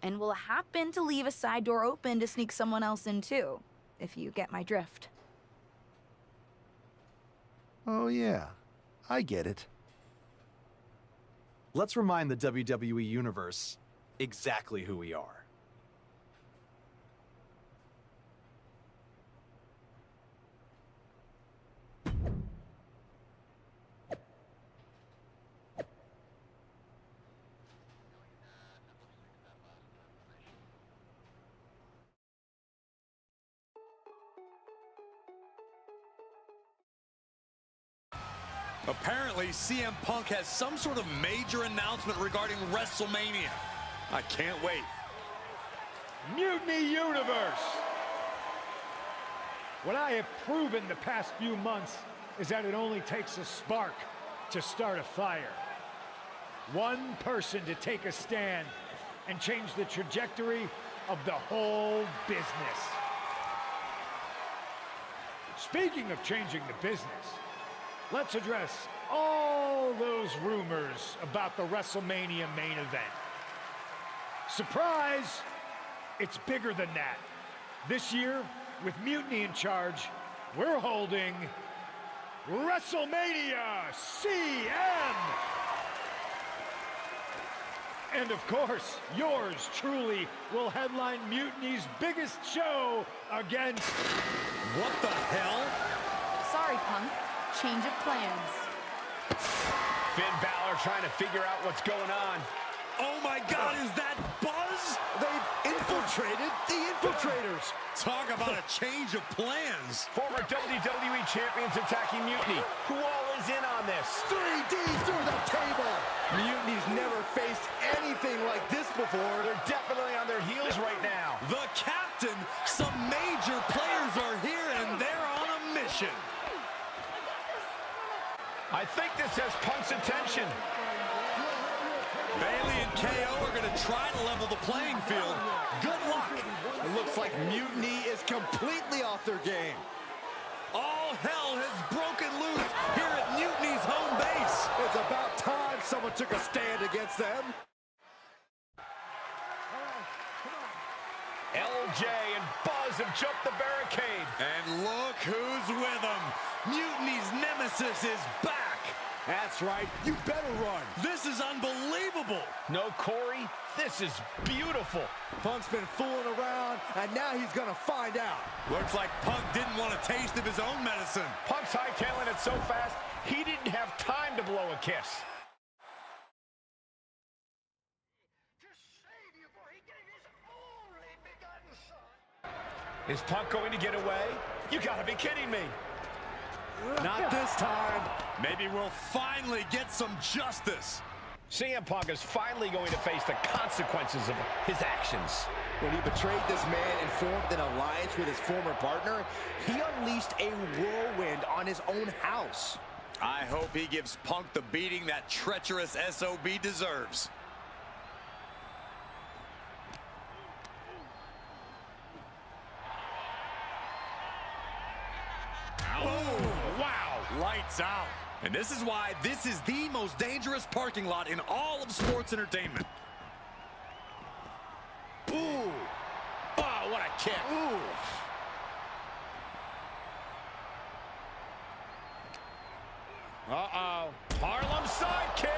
And we'll happen to leave a side door open to sneak someone else in too, if you get my drift. Oh yeah, I get it. Let's remind the WWE Universe exactly who we are. Apparently, CM Punk has some sort of major announcement regarding WrestleMania. I can't wait. Mutiny Universe! What I have proven the past few months is that it only takes a spark to start a fire. One person to take a stand and change the trajectory of the whole business. Speaking of changing the business, let's address all those rumors about the WrestleMania main event. Surprise! It's bigger than that. This year, with Mutiny in charge, we're holding WrestleMania CM! And of course, yours truly will headline Mutiny's biggest show against... What the hell? Sorry, Punk. Change of plans. Finn Balor trying to figure out what's going on. Oh my God, is that Buzz? They've infiltrated the infiltrators. Talk about a change of plans. Former WWE champions attacking Mutiny. Who all is in on this? 3D through the table. Mutiny's never faced anything like this before. They're definitely on their heels right now. The captain, some major players are here and they're on a mission. I think this has Punk's attention. Bailey and KO are going to try to level the playing field. Good luck. It looks like Mutiny is completely off their game. All hell has broken loose here at Mutiny's home base. It's about time someone took a stand against them. LJ and Buzz have jumped the barricade. And look who's with them. Mutiny's nemesis is back. That's right. You better run. This is unbelievable. No, Corey, this is beautiful. Punk's been fooling around, and now he's going to find out. Looks like Punk didn't want a taste of his own medicine. Punk's hightailing it so fast, he didn't have time to blow a kiss. Is Punk going to get away? You gotta be kidding me. Not this time. Maybe we'll finally get some justice. CM Punk is finally going to face the consequences of his actions. When he betrayed this man and formed an alliance with his former partner, he unleashed a whirlwind on his own house. I hope he gives Punk the beating that treacherous SOB deserves. Lights out. And this is why this is the most dangerous parking lot in all of sports entertainment. Ooh. Oh, what a kick. Ooh. Uh-oh. Harlem sidekick.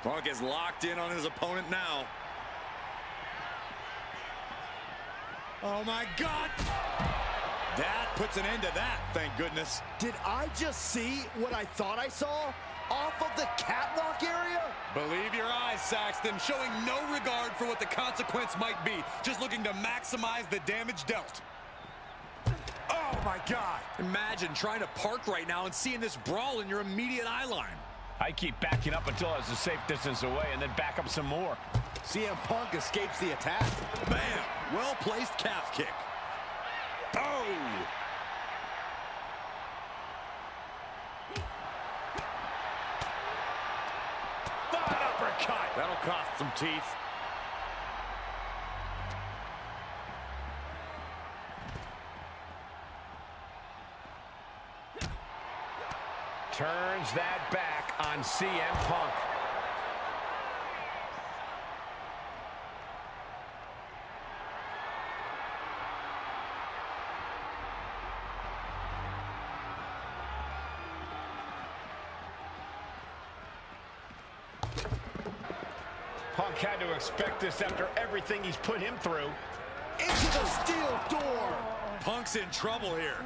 Punk is locked in on his opponent now. Oh, my God. That puts an end to that, thank goodness. Did I just see what I thought I saw off of the catwalk area? Believe your eyes, Saxton, showing no regard for what the consequence might be, just looking to maximize the damage dealt. Oh, my God. Imagine trying to park right now and seeing this brawl in your immediate eye line. I keep backing up until I was a safe distance away and then back up some more. CM Punk escapes the attack. Bam! Well-placed calf kick. Oh! An uppercut. That'll cost some teeth. Turns that back on CM Punk. Punk had to expect this after everything he's put him through. Into the steel door. Punk's in trouble here.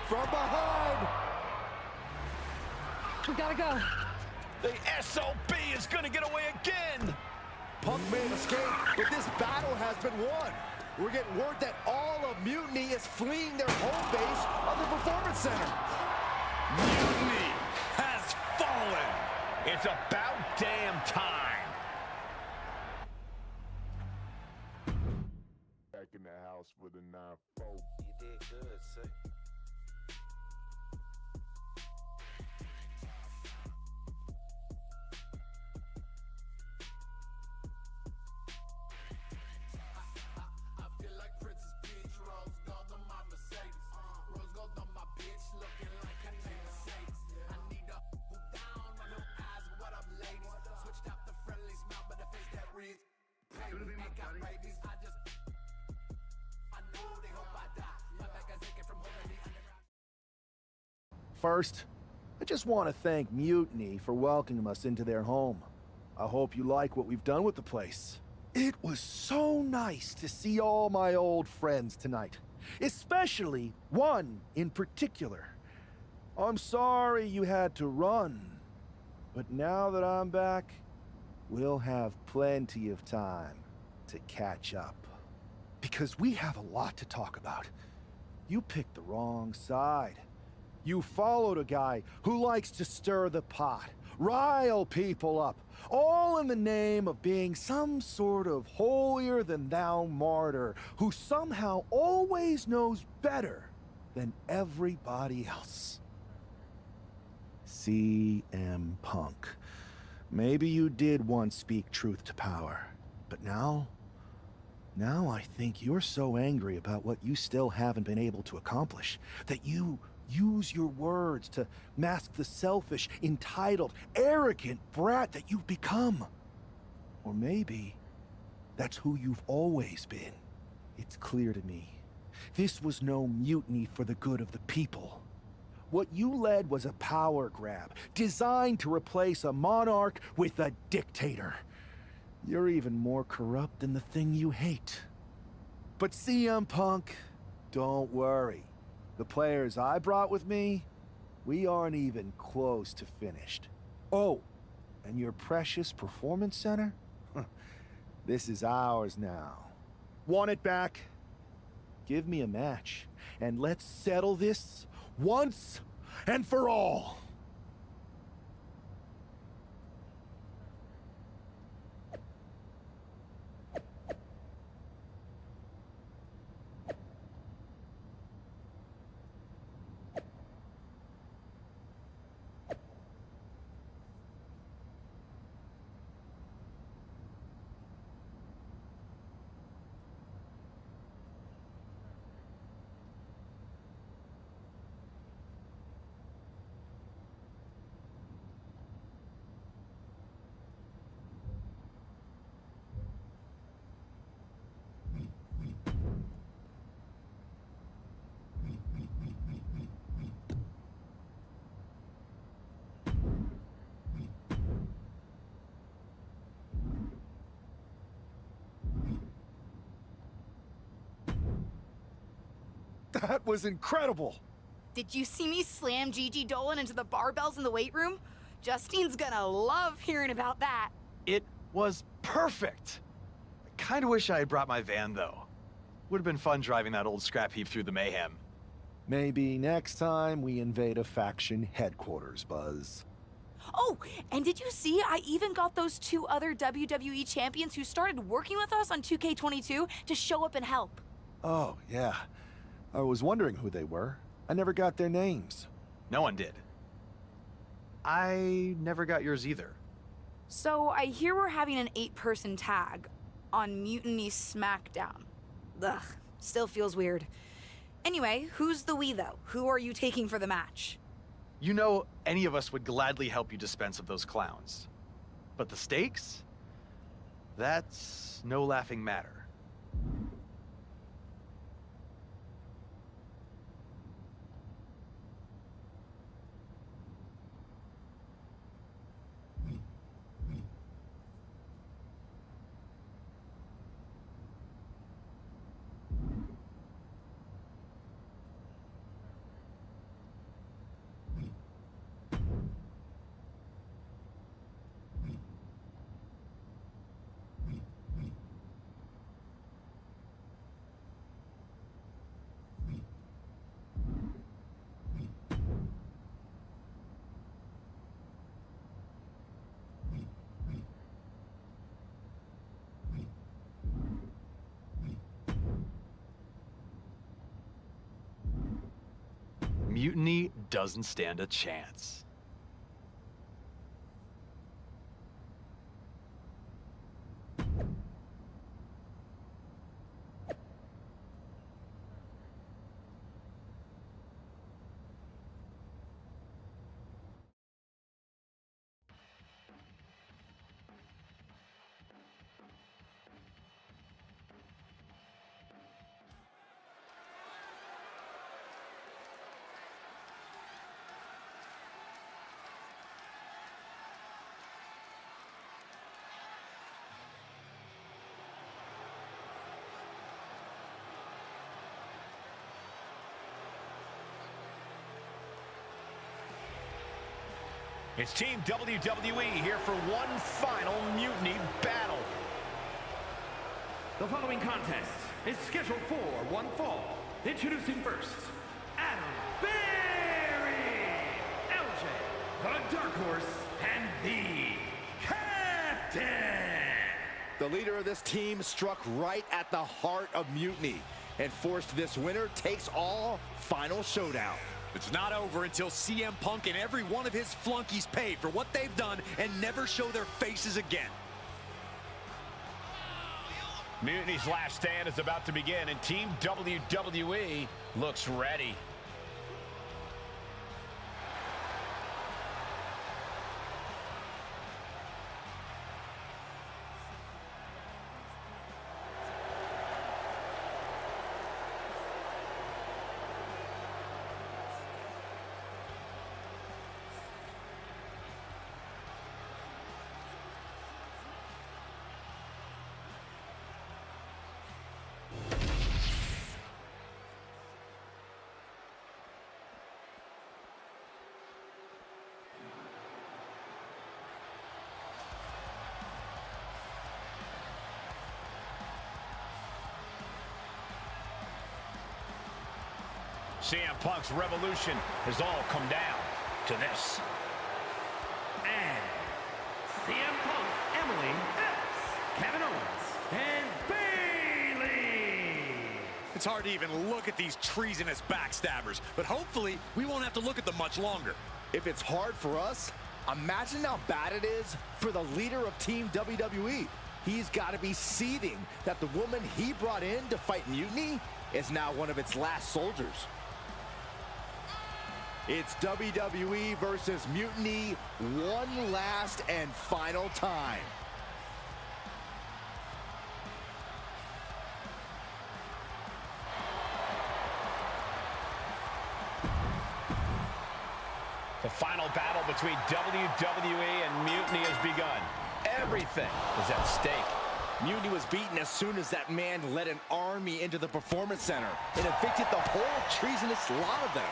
From behind. We gotta go. The SOB is gonna get away again. Punk may have escaped, but this battle has been won. We're getting word that all of Mutiny is fleeing their home base of the Performance Center. Mutiny has fallen. It's about damn time. Back in the house with a 9-4. You did good, sir. First, I just want to thank Mutiny for welcoming us into their home. I hope you like what we've done with the place. It was so nice to see all my old friends tonight, especially one in particular. I'm sorry you had to run, but now that I'm back, we'll have plenty of time to catch up. Because we have a lot to talk about. You picked the wrong side. You followed a guy who likes to stir the pot, rile people up, all in the name of being some sort of holier-than-thou martyr who somehow always knows better than everybody else. CM Punk. Maybe you did once speak truth to power, but now I think you're so angry about what you still haven't been able to accomplish that you use your words to mask the selfish, entitled, arrogant brat that you've become. Or maybe that's who you've always been. It's clear to me. This was no mutiny for the good of the people. What you led was a power grab, designed to replace a monarch with a dictator. You're even more corrupt than the thing you hate. But CM Punk, don't worry. The players I brought with me, we aren't even close to finished. Oh, and your precious Performance Center? This is ours now. Want it back? Give me a match, and let's settle this once and for all. That was incredible. Did you see me slam Gigi Dolan into the barbells in the weight room? Justine's gonna love hearing about that. It was perfect. I kind of wish I had brought my van, though. Would have been fun driving that old scrap heap through the mayhem. Maybe next time we invade a faction headquarters, Buzz. Oh, and did you see I even got those 2 other WWE champions who started working with us on 2K22 to show up and help? Oh, yeah. I was wondering who they were. I never got their names. No one did. I never got yours either. So I hear we're having an 8-person tag on Mutiny SmackDown. Ugh, still feels weird. Anyway, who's the we, though? Who are you taking for the match? You know, any of us would gladly help you dispense of those clowns. But the stakes? That's no laughing matter. Mutiny doesn't stand a chance. It's Team WWE here for one final Mutiny battle. The following contest is scheduled for one fall. Introducing first, Adam Berry, LJ, the Dark Horse, and the Captain. The leader of this team struck right at the heart of Mutiny and forced this winner takes all final showdown. It's not over until CM Punk and every one of his flunkies pay for what they've done and never show their faces again. Mutiny's last stand is about to begin, and Team WWE looks ready. CM Punk's revolution has all come down to this. And CM Punk, Emily Epps, Kevin Owens, and Bayley. It's hard to even look at these treasonous backstabbers, but hopefully we won't have to look at them much longer. If it's hard for us, imagine how bad it is for the leader of Team WWE. He's got to be seething that the woman he brought in to fight Mutiny is now one of its last soldiers. It's WWE versus Mutiny one last and final time. The final battle between WWE and Mutiny has begun. Everything is at stake. Mutiny was beaten as soon as that man led an army into the Performance Center and evicted the whole treasonous lot of them.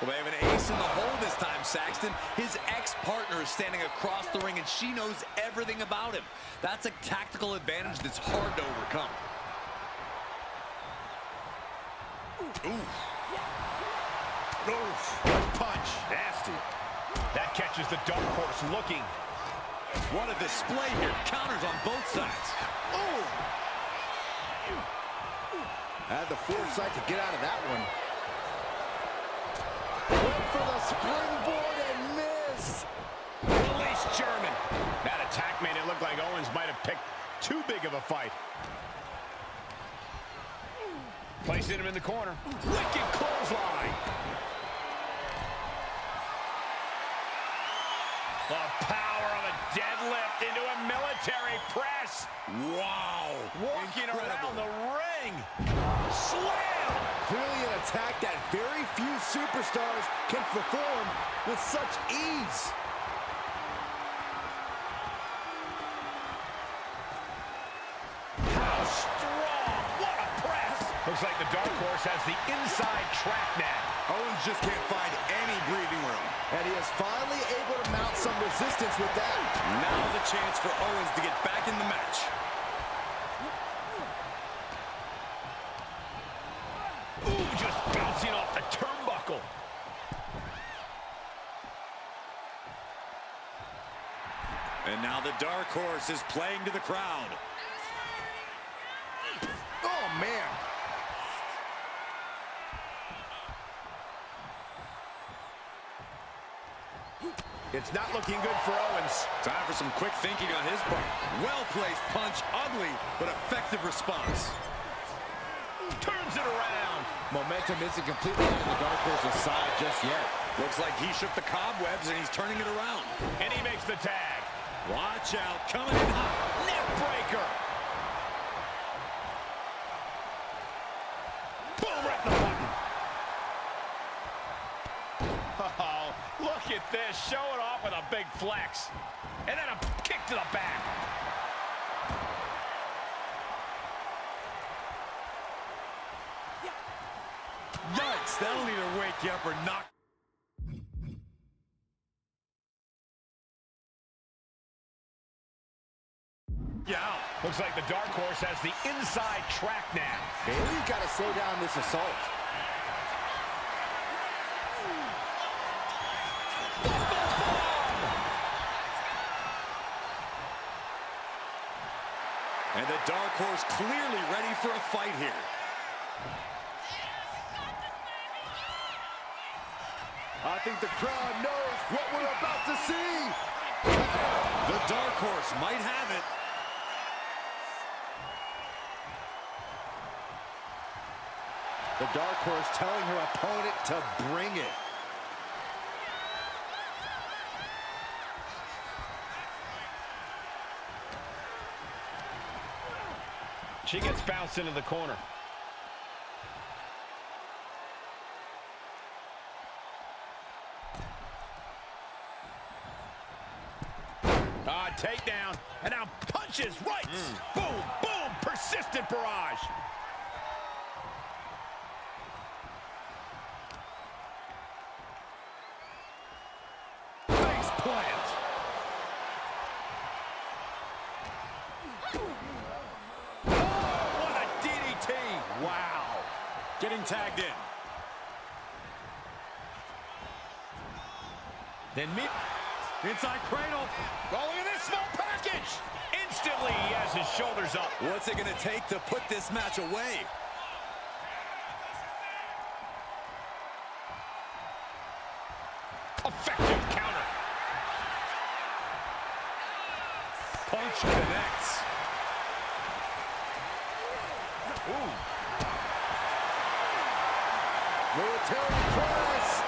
Well, they have an ace in the hole this time, Saxton. His ex-partner is standing across the ring, and she knows everything about him. That's a tactical advantage that's hard to overcome. Oof. Punch. Nasty. That catches the Dark Horse looking. What a display here. Counters on both sides. Oh! Had the foresight to get out of that one. Went for the springboard and missed. Release German. That attack made it look like Owens might have picked too big of a fight. Placing him in the corner. Wicked clothesline. The power of a deadlift into a military press. Wow. Walking around the ring. Slam. Clearly an attack that very few superstars can perform with such ease. How strong. What a press. Looks like the Dark Horse has the inside track now. Owens just can't find any breathing room. And he is finally able to mount some resistance with that. Now's a chance for Owens to get back in the match. Ooh, just bouncing off the turnbuckle. And now the Dark Horse is playing to the crowd. Oh, man. It's not looking good for Owens. Time for some quick thinking on his part. Well-placed punch, ugly, but effective response. Turns it around. Momentum isn't completely on the Dark Horse's side just yet. Looks like he shook the cobwebs and he's turning it around. And he makes the tag. Watch out, coming in hot. Neck breaker. Boom, right in the button. Oh, look at this. Show it off with a big flex. And then a kick to the back. Yikes, that'll either wake you up or knock. Yeah. Looks like the Dark Horse has the inside track now. Bayley's got to slow down this assault. And the Dark Horse clearly ready for a fight here. I think the crowd knows what we're about to see. The Dark Horse might have it. The Dark Horse telling her opponent to bring it. She gets bounced into the corner. Takedown, and now punches right. Boom, boom, persistent barrage. Face plant. Oh, what a DDT. Wow. Getting tagged in. Then inside cradle. Oh, look at this small package. Instantly, he has his shoulders up. What's it going to take to put this match away? Effective counter. Punch connects. Ooh. Military press.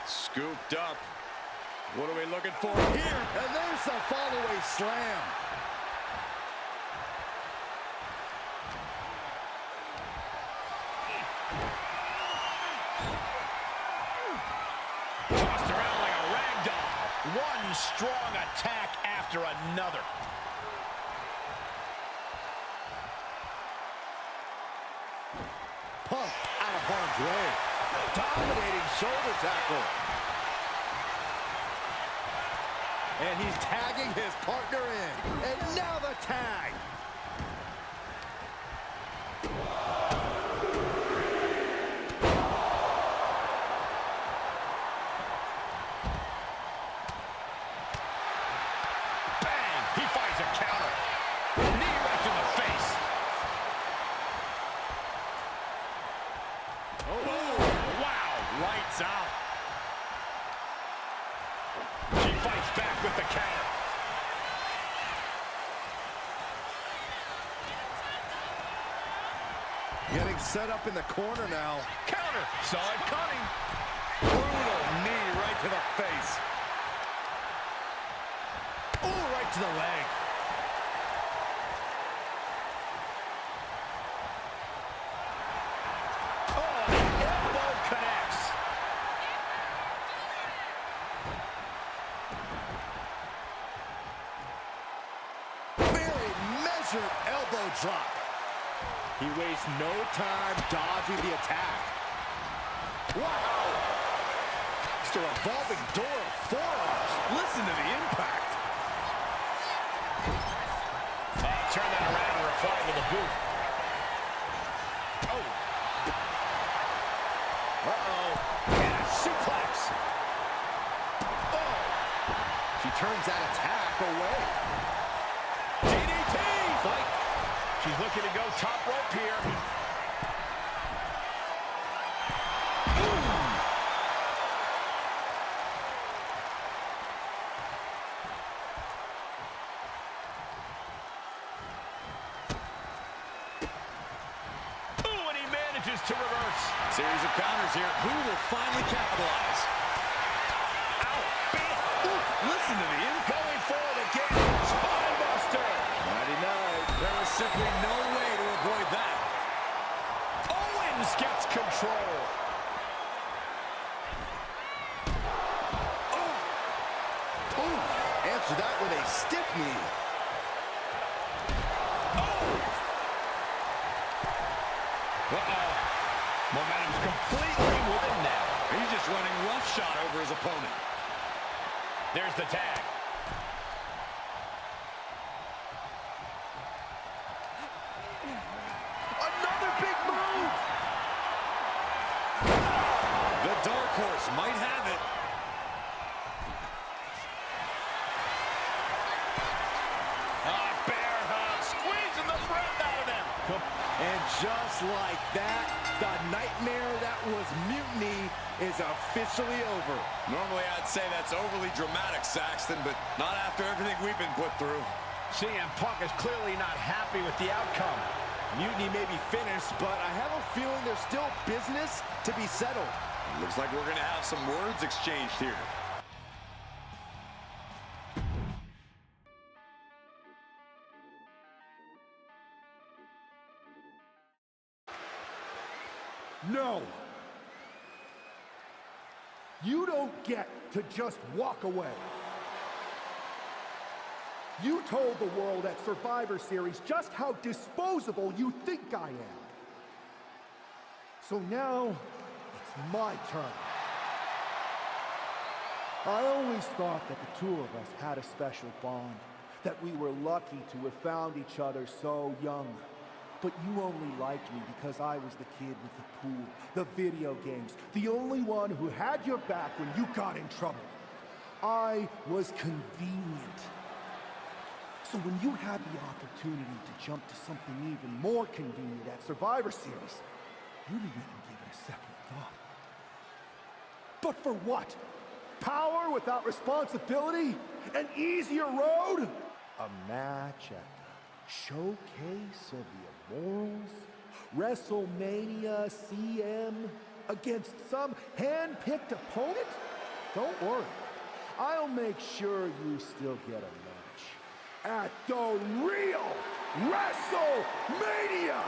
Scooped up. What are we looking for here? And there's the follow-away slam. Tossed around like a rag doll. One strong attack after another. Punk out of harm's way. Dominating shoulder tackle. And he's tagging his partner in. And now the tag. Bang! He finds a counter. Knee right to the face. Oh, wow. Lights out. She fights back with the counter. Getting set up in the corner now. Counter. Saw it coming. Brutal knee right to the face. Oh, right to the leg. Oh, the elbow connects. Very measured elbow drop. He wastes no time dodging the attack. Wow! Just a revolving door of forearms. Listen to the impact. Turn that around and reply to the boot. Oh. Uh-oh. And a suplex. Oh. She turns that attack away. DDT. Fight. She's looking to go top rope here. To reverse. Series of counters here. Who will finally capitalize? Ow! Bam! Ooh, listen to the impact. Going for it again. Spine buster. Mighty night. There was simply no way to avoid that. Owens gets control. Oh! Answer that with a stiff knee. Uh-oh. Momentum's completely with him now. He's just running roughshod over his opponent. There's the tag. Another big move! The Dark Horse might have it. Bear hug. Squeezing the breath out of him. And just like that, the nightmare that was Mutiny is officially over. Normally I'd say that's overly dramatic, Saxton, but not after everything we've been put through. CM Punk is clearly not happy with the outcome. Mutiny may be finished, but I have a feeling there's still business to be settled. Looks like we're going to have some words exchanged here. No! You don't get to just walk away. You told the world at Survivor Series just how disposable you think I am. So now, it's my turn. I always thought that the two of us had a special bond, that we were lucky to have found each other so young. But you only liked me because I was the kid with the pool, the video games, the only one who had your back when you got in trouble. I was convenient. So when you had the opportunity to jump to something even more convenient at Survivor Series, you didn't even give it a second thought. But for what? Power without responsibility? An easier road? A match at the Showcase of the Immortals? WrestleMania CM against some hand-picked opponent? Don't worry. I'll make sure you still get a match at the real WrestleMania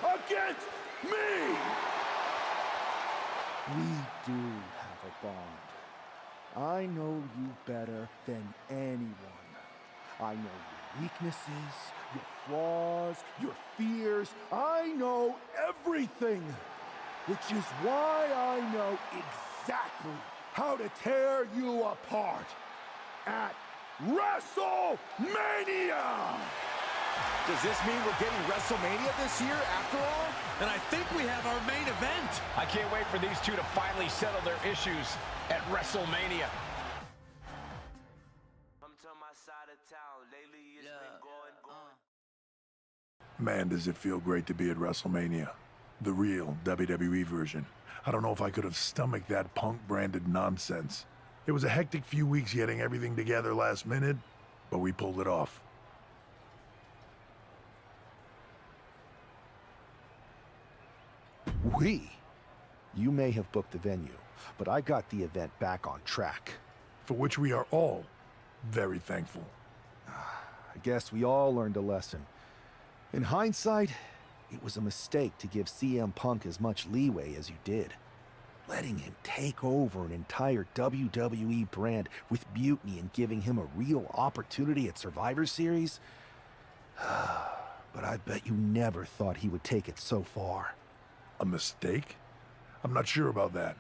against me! We do have a bond. I know you better than anyone. I know your weaknesses, your flaws, your fears. I know everything. Which is why I know exactly how to tear you apart at WrestleMania! Does this mean we're getting WrestleMania this year after all? And I think we have our main event. I can't wait for these two to finally settle their issues at WrestleMania. Man, does it feel great to be at WrestleMania. The real WWE version. I don't know if I could have stomached that Punk-branded nonsense. It was a hectic few weeks getting everything together last minute, but we pulled it off. We? You may have booked the venue, but I got the event back on track. For which we are all very thankful. I guess we all learned a lesson. In hindsight, it was a mistake to give CM Punk as much leeway as you did. Letting him take over an entire WWE brand with Mutiny and giving him a real opportunity at Survivor Series? But I bet you never thought he would take it so far. A mistake? I'm not sure about that.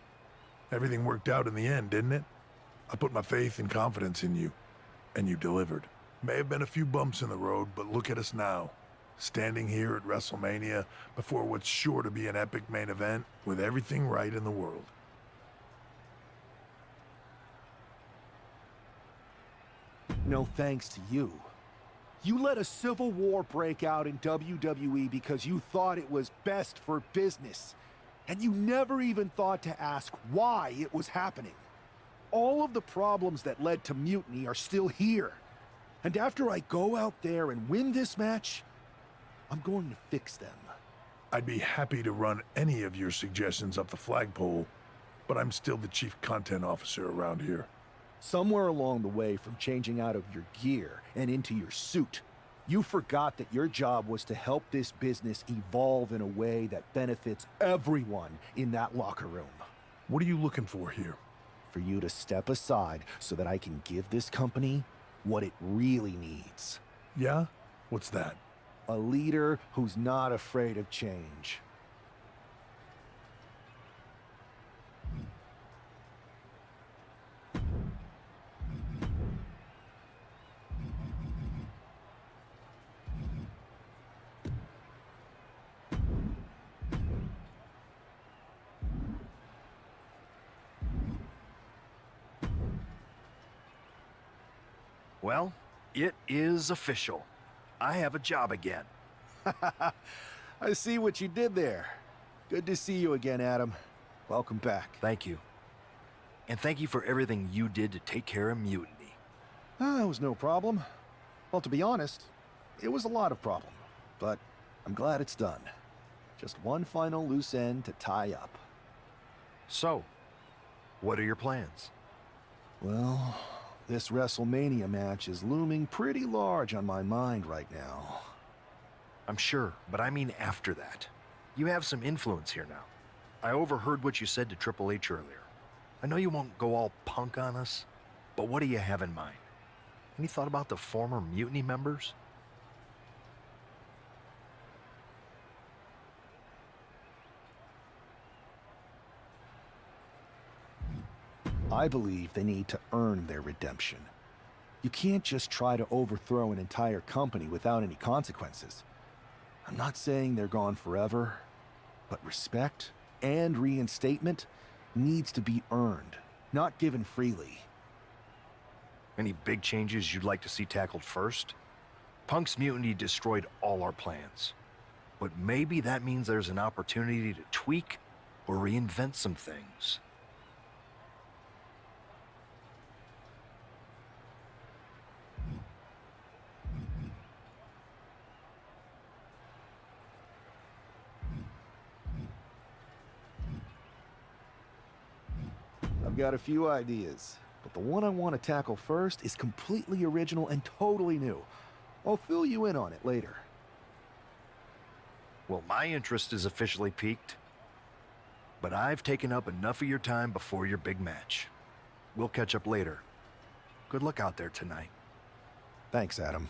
Everything worked out in the end, didn't it? I put my faith and confidence in you, and you delivered. May have been a few bumps in the road, but look at us now. Standing here at WrestleMania before what's sure to be an epic main event with everything right in the world. No thanks to you. You let a civil war break out in WWE because you thought it was best for business. And you never even thought to ask why it was happening. All of the problems that led to Mutiny are still here. And after I go out there and win this match, I'm going to fix them. I'd be happy to run any of your suggestions up the flagpole, but I'm still the chief content officer around here. Somewhere along the way from changing out of your gear and into your suit, you forgot that your job was to help this business evolve in a way that benefits everyone in that locker room. What are you looking for here? For you to step aside so that I can give this company what it really needs. Yeah? What's that? A leader who's not afraid of change. Well, it is official. I have a job again. I see what you did there. Good to see you again, Adam. Welcome back. Thank you. And thank you for everything you did to take care of Mutiny. It was no problem. Well, to be honest, it was a lot of problem. But I'm glad it's done. Just one final loose end to tie up. So, what are your plans? Well, this WrestleMania match is looming pretty large on my mind right now. I'm sure, but I mean after that. You have some influence here now. I overheard what you said to Triple H earlier. I know you won't go all Punk on us, but what do you have in mind? Any thought about the former Mutiny members? I believe they need to earn their redemption. You can't just try to overthrow an entire company without any consequences. I'm not saying they're gone forever, but respect and reinstatement needs to be earned, not given freely. Any big changes you'd like to see tackled first? Punk's mutiny destroyed all our plans. But maybe that means there's an opportunity to tweak or reinvent some things. I've got a few ideas, but the one I want to tackle first is completely original and totally new. I'll fill you in on it later. Well, my interest is officially piqued, but I've taken up enough of your time before your big match. we'll catch up later. Good luck out there tonight. Thanks, Adam.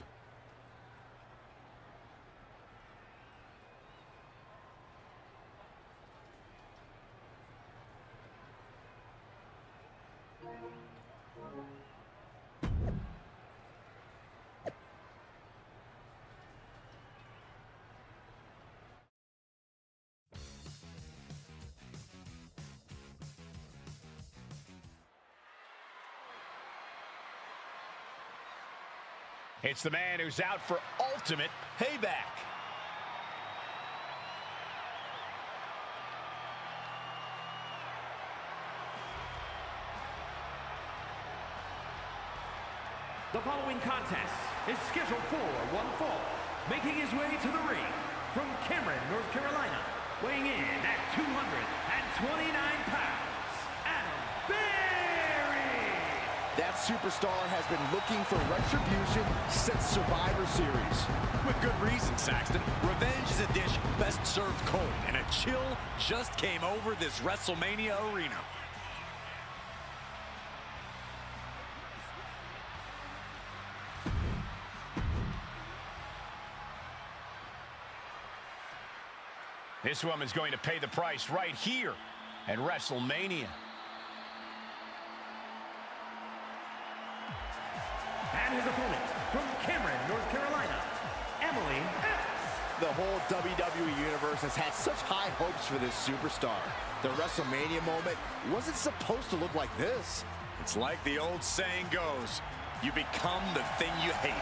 It's the man who's out for ultimate payback. The following contest is scheduled for one fall. Making his way to the ring from Cameron, North Carolina, weighing in at 229 pounds, Adam Berry! That superstar has been looking for retribution since Survivor Series. With good reason, Saxton. Revenge is a dish best served cold, and a chill just came over this WrestleMania arena. This woman's going to pay the price right here at WrestleMania. And his opponent from Cameron, North Carolina, Emily Epps. The whole WWE Universe has had such high hopes for this superstar. The WrestleMania moment wasn't supposed to look like this. It's like the old saying goes, you become the thing you hate.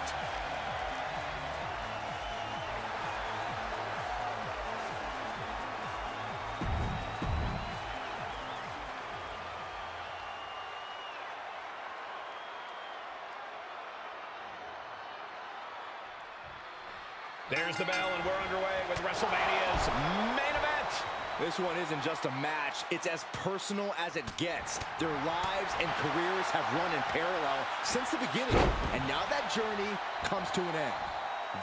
There's the bell, and we're underway with WrestleMania's main event. This one isn't just a match, it's as personal as it gets. Their lives and careers have run in parallel since the beginning, and now that journey comes to an end.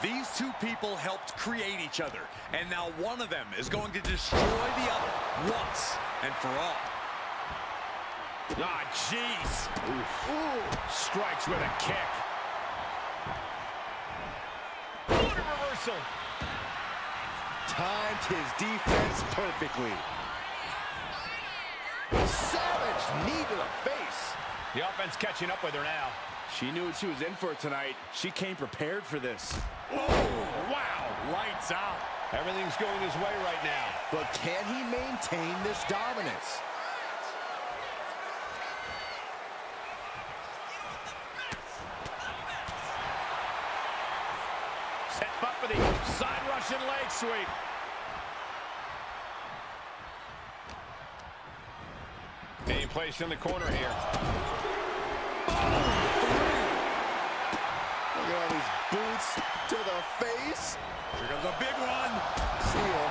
These two people helped create each other, and now one of them is going to destroy the other once and for all. Ah, jeez. Ooh. Strikes with a kick. Timed his defense perfectly. Savage knee to the face. The offense catching up with her now. She knew what she was in for tonight. She came prepared for this. Oh, wow. Lights out. Everything's going his way right now. But can he maintain this dominance? Set up for the side Russian leg sweep. Being placed in the corner here. Look at all these boots to the face. Here comes a big one. See ya.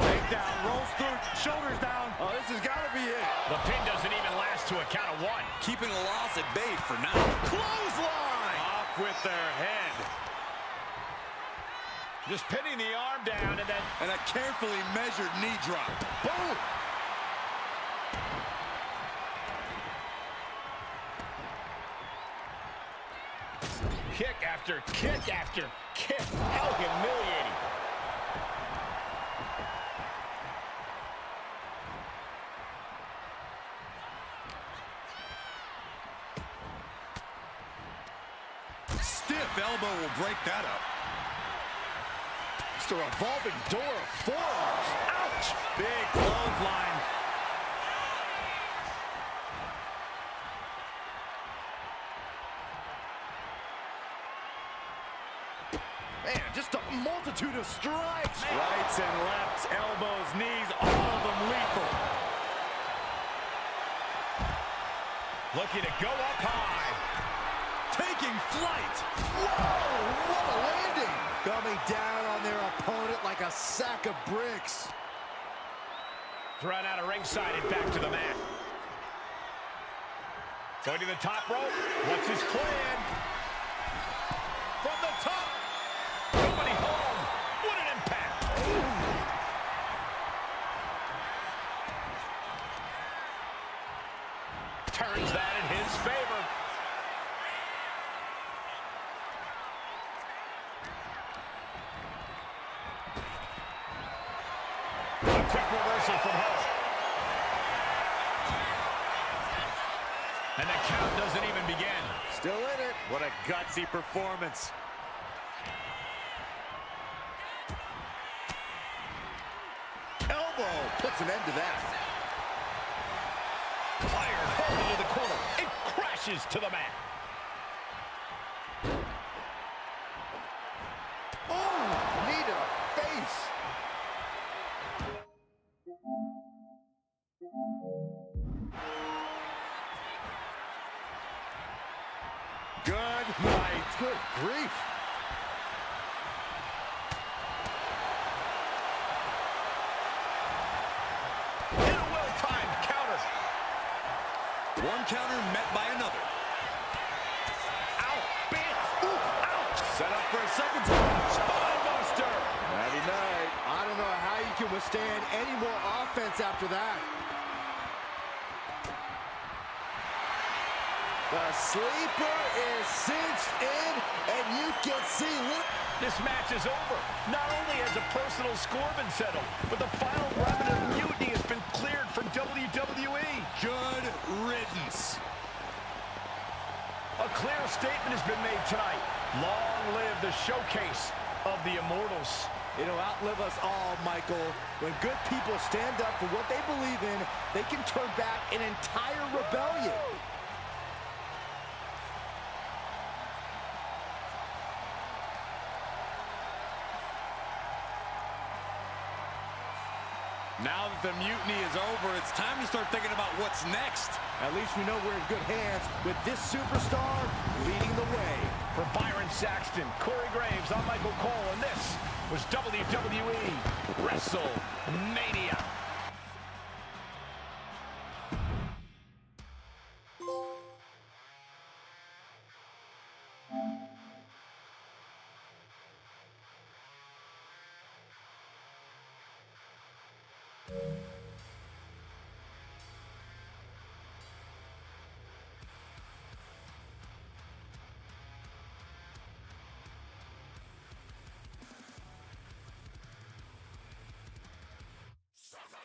Takedown, rolls through, shoulders down. Oh, this has got to be it. The pin doesn't even last to a count of one. Keeping the loss at bay for now. Clothesline! Off with their head. Just pinning the arm down and then... And a carefully measured knee drop. Boom! Kick after kick after kick. How humiliating. Stiff elbow will break that up. It's a revolving door of forearms. Ouch! Big clothesline. Man, just a multitude of strikes. Rights and lefts, elbows, knees, all of them lethal. Looking to go up high. Taking flight. Whoa, what a landing. Coming down on their opponent like a sack of bricks. Thrown out of ringside and back to the mat. Going to the top rope. What's his plan? From the top. Nobody home. What an impact. turns that in his favor. A quick reversal from her. And the count doesn't even begin. Still in it. What a gutsy performance. Elbow puts an end to that. Fired hard into the corner. It crashes to the mat. Oh, knee to the face. Good night. Good grief. In a well-timed counter. One counter met by another. Ow, big. Ooh, ouch. Set up for a second. Spine buster. Natty night. I don't know how you can withstand any more offense after that. The sleeper is cinched in, and you can see this match is over. Not only has a personal score been settled, but the final remnant of Mutiny has been cleared from WWE. Good riddance. A clear statement has been made tonight. Long live the showcase of the Immortals. It'll outlive us all, Michael. When good people stand up for what they believe in, they can turn back an entire rebellion. Now that the mutiny is over, it's time to start thinking about what's next. At least we know we're in good hands with this superstar leading the way. For Byron Saxton, Corey Graves, I'm Michael Cole, and this was WWE WrestleMania. Summer.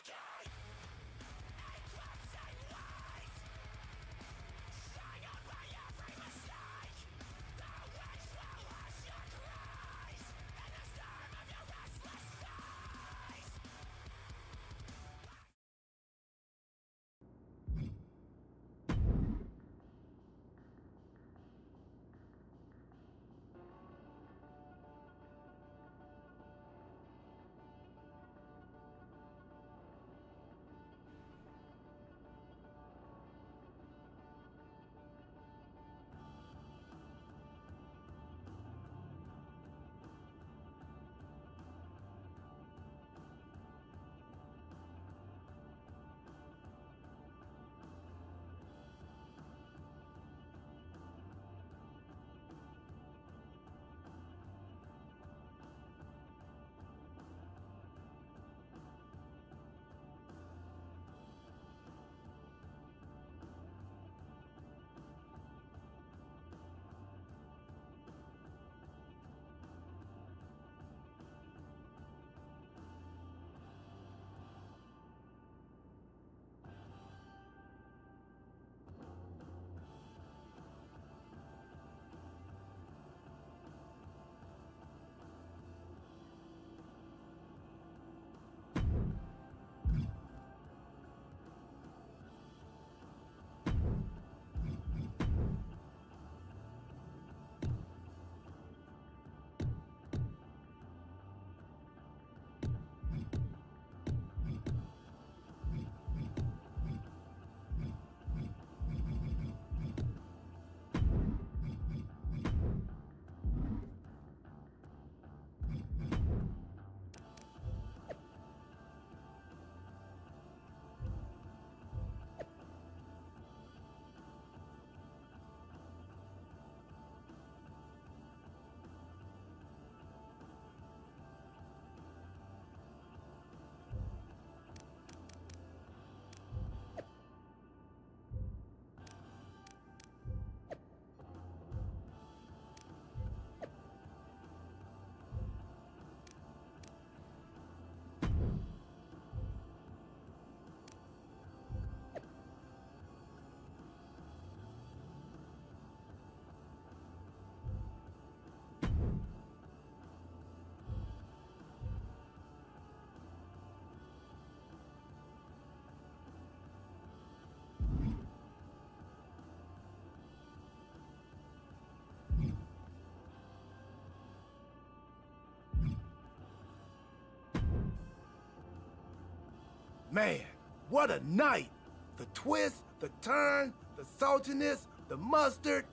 Man, what a night! The twist, the turn, the saltiness, the mustard.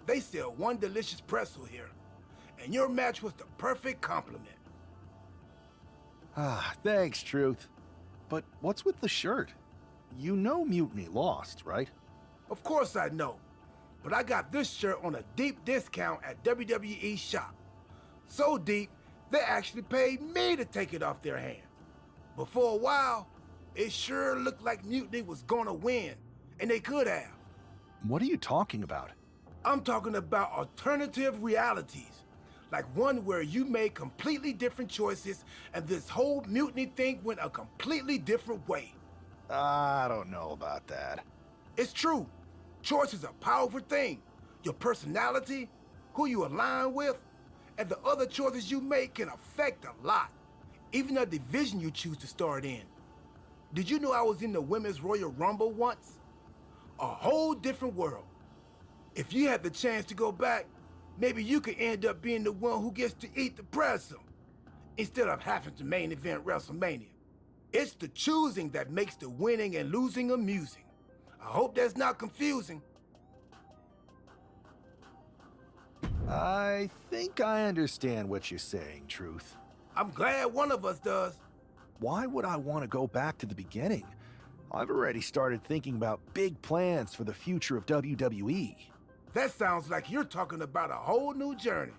They sell one delicious pretzel here. And your match was the perfect compliment. Ah, thanks, Truth. But what's with the shirt? You know Mutiny lost, right? Of course I know. But I got this shirt on a deep discount at WWE Shop. So deep, they actually paid me to take it off their hands. But for a while, it sure looked like Mutiny was gonna win, and they could have. What are you talking about? I'm talking about alternative realities, like one where you made completely different choices and this whole Mutiny thing went a completely different way. I don't know about that. It's true. Choice is a powerful thing. Your personality, who you align with, and the other choices you make can affect a lot. Even the division you choose to start in. Did you know I was in the Women's Royal Rumble once? A whole different world. If you had the chance to go back, maybe you could end up being the one who gets to eat the pretzel, instead of having to main event WrestleMania. It's the choosing that makes the winning and losing amusing. I hope that's not confusing. I think I understand what you're saying, Truth. I'm glad one of us does. Why would I want to go back to the beginning? I've already started thinking about big plans for the future of WWE. That sounds like you're talking about a whole new journey.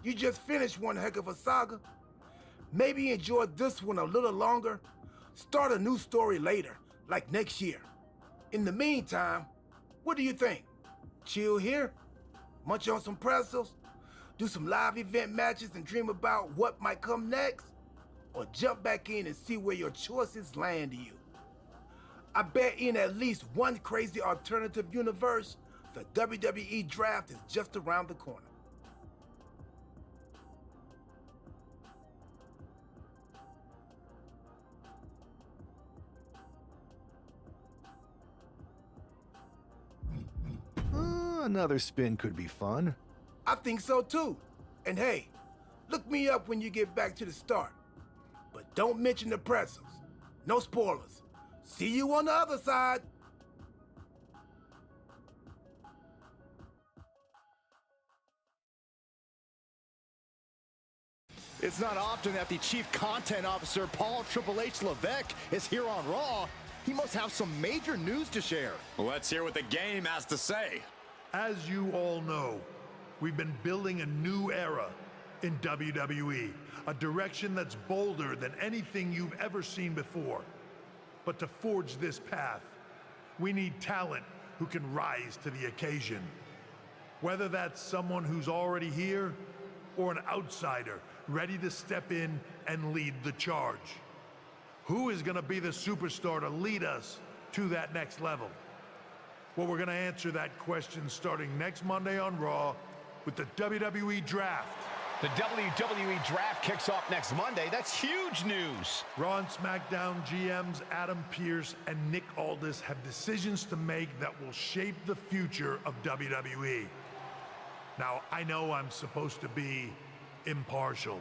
You just finished one heck of a saga. Maybe enjoy this one a little longer. Start a new story later, like next year. In the meantime, what do you think? Chill here? Munch on some pretzels? Do some live event matches and dream about what might come next? Or jump back in and see where your choices land you? I bet in at least one crazy alternative universe, the WWE Draft is just around the corner. Another spin could be fun. I think so too. And hey, look me up when you get back to the start. But don't mention the pretzels. No spoilers. See you on the other side. It's not often that the Chief Content Officer, Paul Triple H Levesque, is here on Raw. He must have some major news to share. Let's hear what the game has to say. As you all know, we've been building a new era in WWE, a direction that's bolder than anything you've ever seen before. But to forge this path, we need talent who can rise to the occasion. Whether that's someone who's already here or an outsider ready to step in and lead the charge. Who is going to be the superstar to lead us to that next level? Well, we're going to answer that question starting next Monday on Raw with the WWE Draft. The WWE Draft kicks off next Monday. That's huge news. Raw and SmackDown GMs Adam Pearce and Nick Aldis have decisions to make that will shape the future of WWE. Now, I know I'm supposed to be impartial,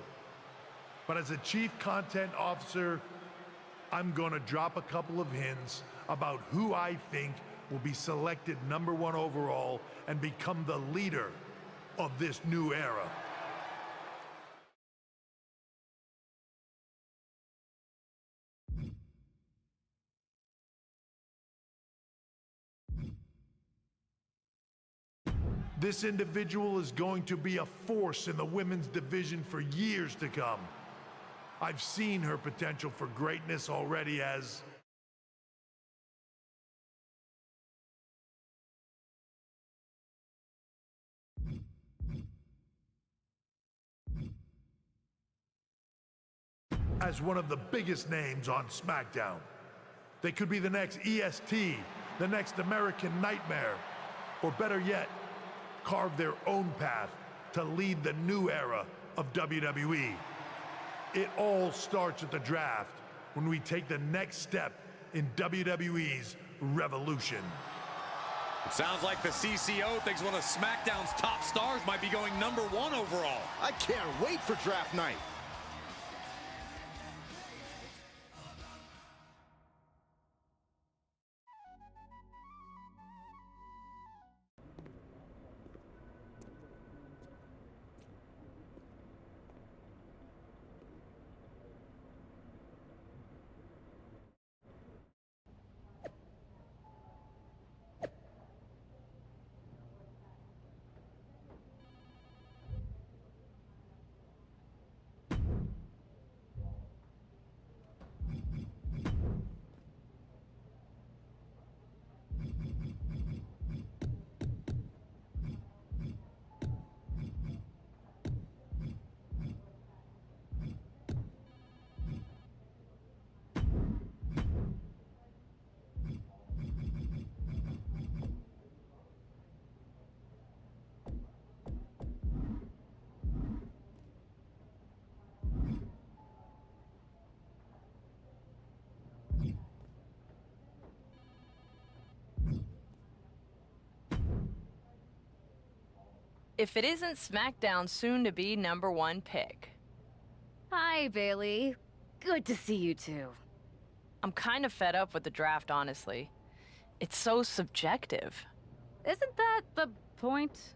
but as a Chief Content Officer, I'm going to drop a couple of hints about who I think will be selected #1 overall and become the leader of this new era. This individual is going to be a force in the women's division for years to come. I've seen her potential for greatness already as one of the biggest names on SmackDown. They could be the next EST, the next American Nightmare, or better yet, carve their own path to lead the new era of WWE. It all starts at the draft when we take the next step in WWE's revolution. It sounds like the CCO thinks one of SmackDown's top stars might be going #1 overall. I can't wait for draft night. if it isn't SmackDown's soon-to-be #1 pick. Hi, Bailey. Good to see you too. I'm kind of fed up with the draft, honestly. It's so subjective. Isn't that the point?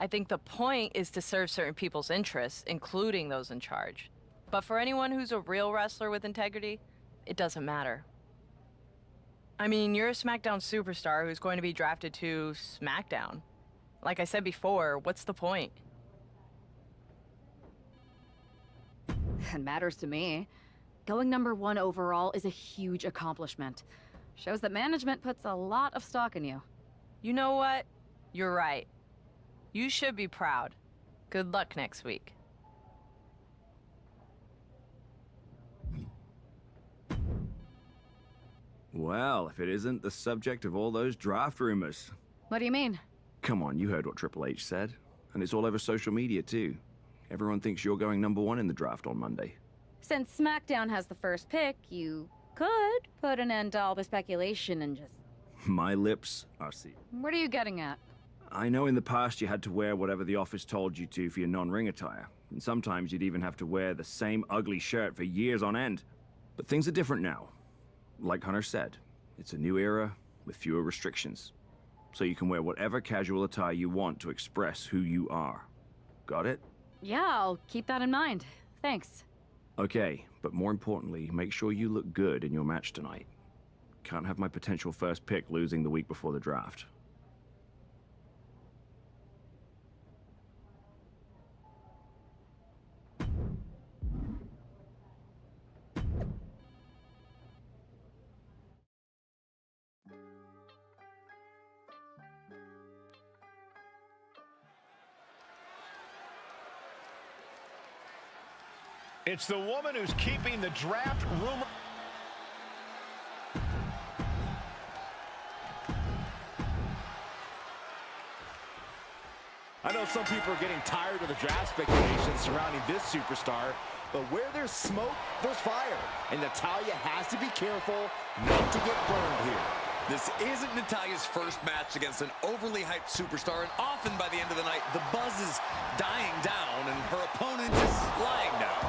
I think the point is to serve certain people's interests, including those in charge. But for anyone who's a real wrestler with integrity, it doesn't matter. I mean, you're a SmackDown superstar who's going to be drafted to SmackDown. Like I said before, what's the point? It matters to me. Going #1 overall is a huge accomplishment. Shows that management puts a lot of stock in you. You know what? You're right. You should be proud. Good luck next week. Well, if it isn't the subject of all those draft rumors. What do you mean? Come on, you heard what Triple H said. And it's all over social media, too. Everyone thinks you're going #1 in the draft on Monday. Since SmackDown has the first pick, you could put an end to all the speculation and just... My lips are sealed. What are you getting at? I know in the past you had to wear whatever the office told you to for your non-ring attire. And sometimes you'd even have to wear the same ugly shirt for years on end. But things are different now. Like Hunter said, it's a new era with fewer restrictions. So you can wear whatever casual attire you want to express who you are. Got it? Yeah, I'll keep that in mind. Thanks. Okay, but more importantly, make sure you look good in your match tonight. Can't have my potential first pick losing the week before the draft. It's the woman who's keeping the draft rumor. I know some people are getting tired of the draft speculation surrounding this superstar, but where there's smoke, there's fire. And Natalya has to be careful not to get burned here. This isn't Natalya's first match against an overly hyped superstar, and often by the end of the night, the buzz is dying down and her opponent is lying down.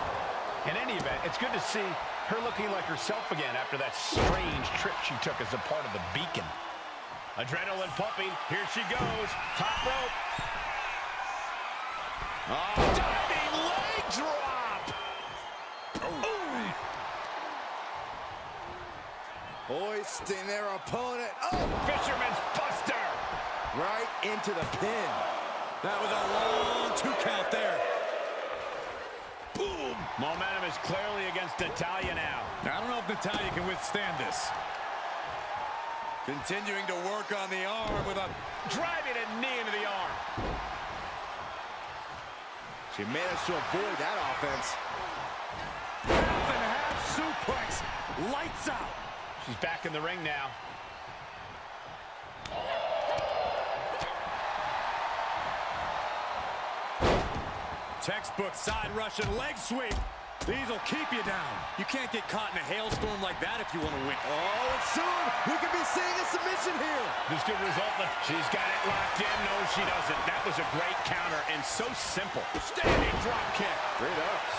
In any event, it's good to see her looking like herself again after that strange trip she took as a part of the Beacon. Adrenaline pumping. Here she goes. Top rope. Oh, diving leg drop. Hoisting their opponent. Oh! Fisherman's Buster. Right into the pin. That was a long 2 count there. Boom. Momentum is clearly against Natalya now. I don't know if Natalya can withstand this. Continuing to work on the arm with a... Driving a knee into the arm. She managed to avoid that offense. Half and half suplex. Lights out. She's back in the ring now. Textbook side Russian leg sweep. These will keep you down. You can't get caught in a hailstorm like that if you want to win. Oh, and soon we could be seeing a submission here. This could result in... She's got it locked in. No, she doesn't. That was a great counter and so simple. Standing drop kick. Great ups.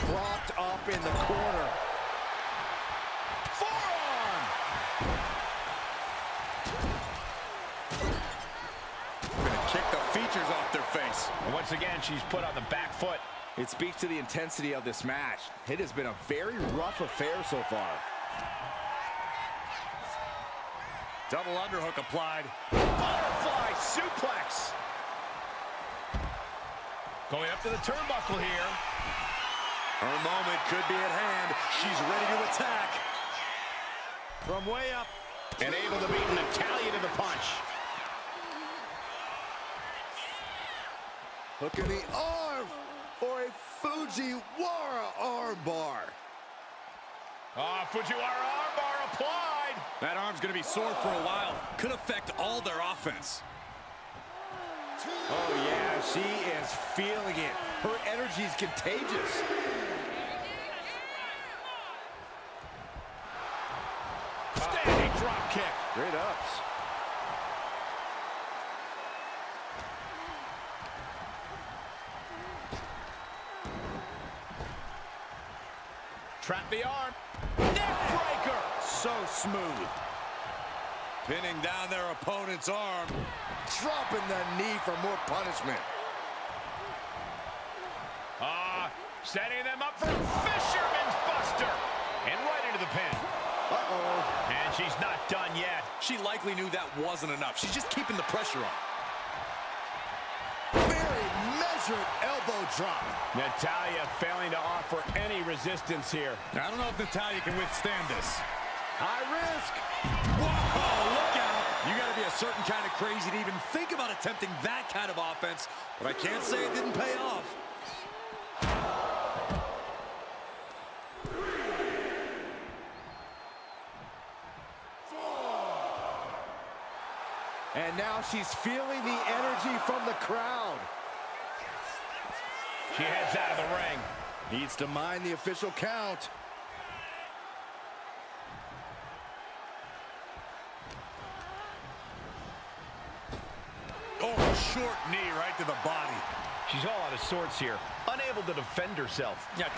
Propped up in the corner. Forearm. Gonna kick the features off their face. And once again, she's put on the back foot. It speaks to the intensity of this match. It has been a very rough affair so far. Double underhook applied. Butterfly suplex. Going up to the turnbuckle here. Her moment could be at hand. She's ready to attack. From way up. And able to beat Natalya to the punch. Hook in the arm for a Fujiwara armbar. Fujiwara armbar applied. That arm's going to be sore for a while. Could affect all their offense. Oh, yeah, she is feeling it. Her energy is contagious. Outstanding drop kick. Great ups. Trap the arm. Neck breaker. So smooth. Pinning down their opponent's arm. Dropping the knee for more punishment. Setting them up for Fisherman's Buster. And right into the pin. Uh-oh. And she's not done yet. She likely knew that wasn't enough. She's just keeping the pressure on. Very measured elbow drop. Natalya failing to offer any resistance here. I don't know if Natalya can withstand this. High risk. Whoa, look out. You got to be a certain kind of crazy to even think about attempting that kind of offense. But I can't say it didn't pay off. And now she's feeling the energy from the crowd. She heads out of the ring. Needs to mind the official count. Oh, short knee right to the body. She's all out of sorts here. Unable to defend herself. Yeah.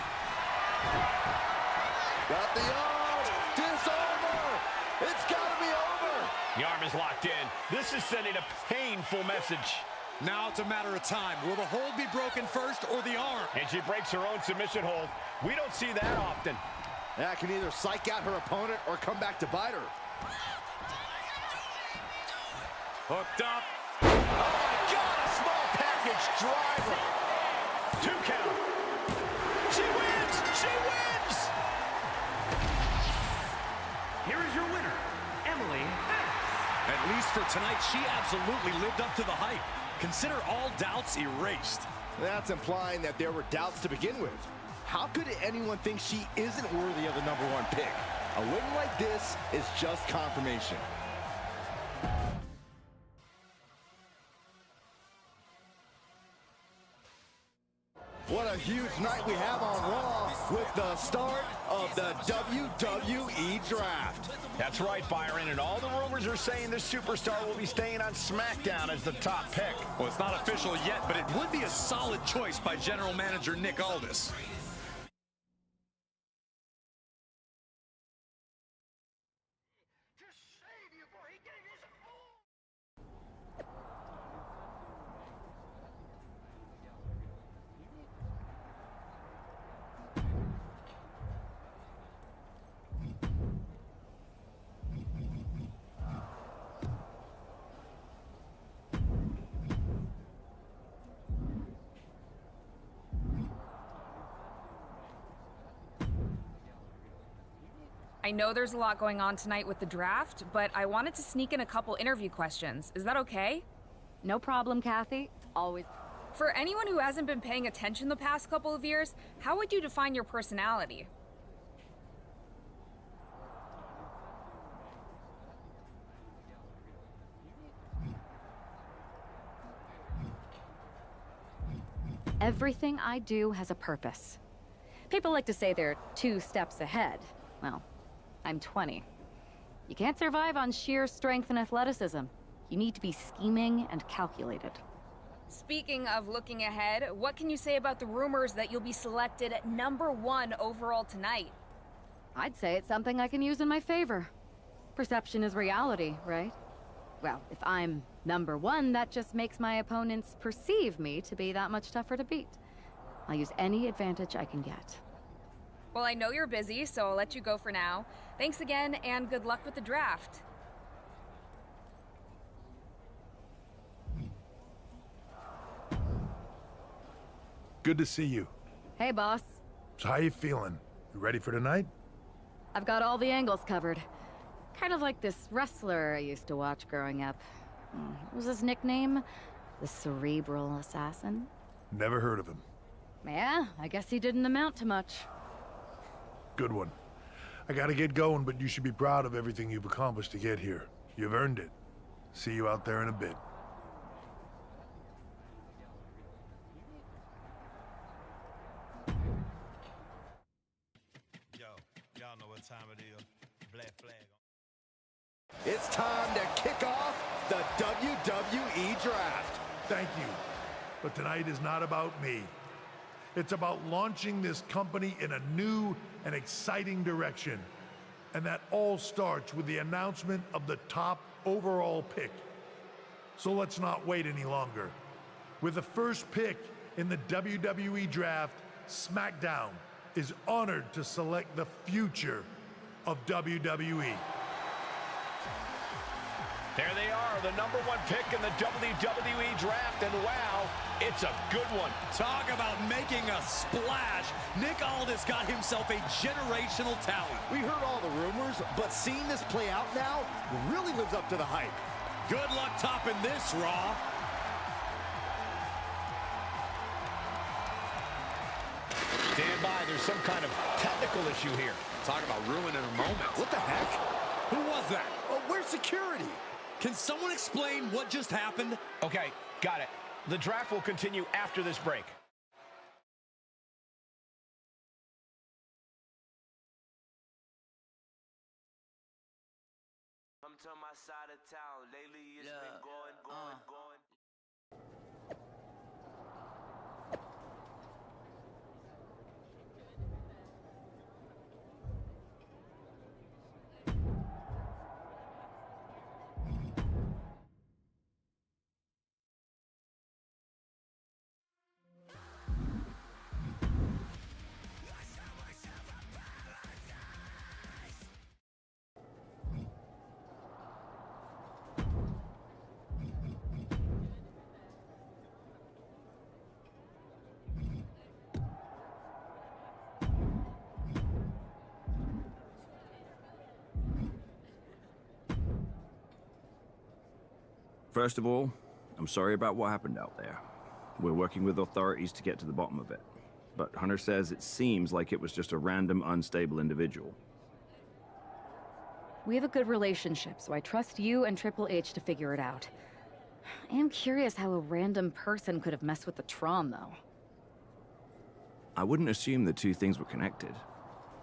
Got the arm. Disarmer. It's got to be over. The arm is locked in. This is sending a painful message. Now it's a matter of time. Will the hold be broken first or the arm? And she breaks her own submission hold. We don't see that often. That can either psych out her opponent or come back to bite her. Hooked up. Oh my God, a small package driver. 2 count. She wins! She wins! Here is your winner, Emily Bates. At least for tonight, she absolutely lived up to the hype. Consider all doubts erased. That's implying that there were doubts to begin with. How could anyone think she isn't worthy of the #1 pick? A win like this is just confirmation. What a huge night we have on Raw with the start of the WWE Draft. That's right, Byron, and all the rumors are saying the superstar will be staying on SmackDown as the top pick. Well, it's not official yet, but it would be a solid choice by General Manager Nick Aldis. I know there's a lot going on tonight with the draft, but I wanted to sneak in a couple interview questions. Is that okay? No problem, Kathy. Always. For anyone who hasn't been paying attention the past couple of years, how would you define your personality? Everything I do has a purpose. People like to say they're 2 steps ahead. Well, I'm 20. You can't survive on sheer strength and athleticism. You need to be scheming and calculated. Speaking of looking ahead, what can you say about the rumors that you'll be selected at #1 overall tonight? I'd say it's something I can use in my favor. Perception is reality, right? Well, if I'm #1, that just makes my opponents perceive me to be that much tougher to beat. I'll use any advantage I can get. Well, I know you're busy, so I'll let you go for now. Thanks again, and good luck with the draft. Good to see you. Hey, boss. So how you feeling? You ready for tonight? I've got all the angles covered. Kind of like this wrestler I used to watch growing up. What was his nickname? The Cerebral Assassin? Never heard of him. Yeah, I guess he didn't amount to much. Good one. I gotta get going, but you should be proud of everything you've accomplished to get here. You've earned it. See you out there in a bit. Yo, y'all know what time it is. Black flag. It's time to kick off the WWE Draft. Thank you. But tonight is not about me. It's about launching this company in a new and exciting direction. And that all starts with the announcement of the top overall pick. So let's not wait any longer. With the first pick in the WWE Draft, SmackDown is honored to select the future of WWE. There they are, the #1 pick in the WWE Draft, and wow, it's a good one. Talk about making a splash. Nick Aldis got himself a generational talent. We heard all the rumors, but seeing this play out now really lives up to the hype. Good luck topping this, Raw. Stand by, there's some kind of technical issue here. Talk about ruining a moment. What the heck? Who was that? Oh, where's security? Can someone explain what just happened? Okay, got it. The draft will continue after this break. Come to my side of town. Lately it's been going. First of all, I'm sorry about what happened out there. We're working with authorities to get to the bottom of it. But Hunter says it seems like it was just a random, unstable individual. We have a good relationship, so I trust you and Triple H to figure it out. I am curious how a random person could have messed with the Tron, though. I wouldn't assume the two things were connected.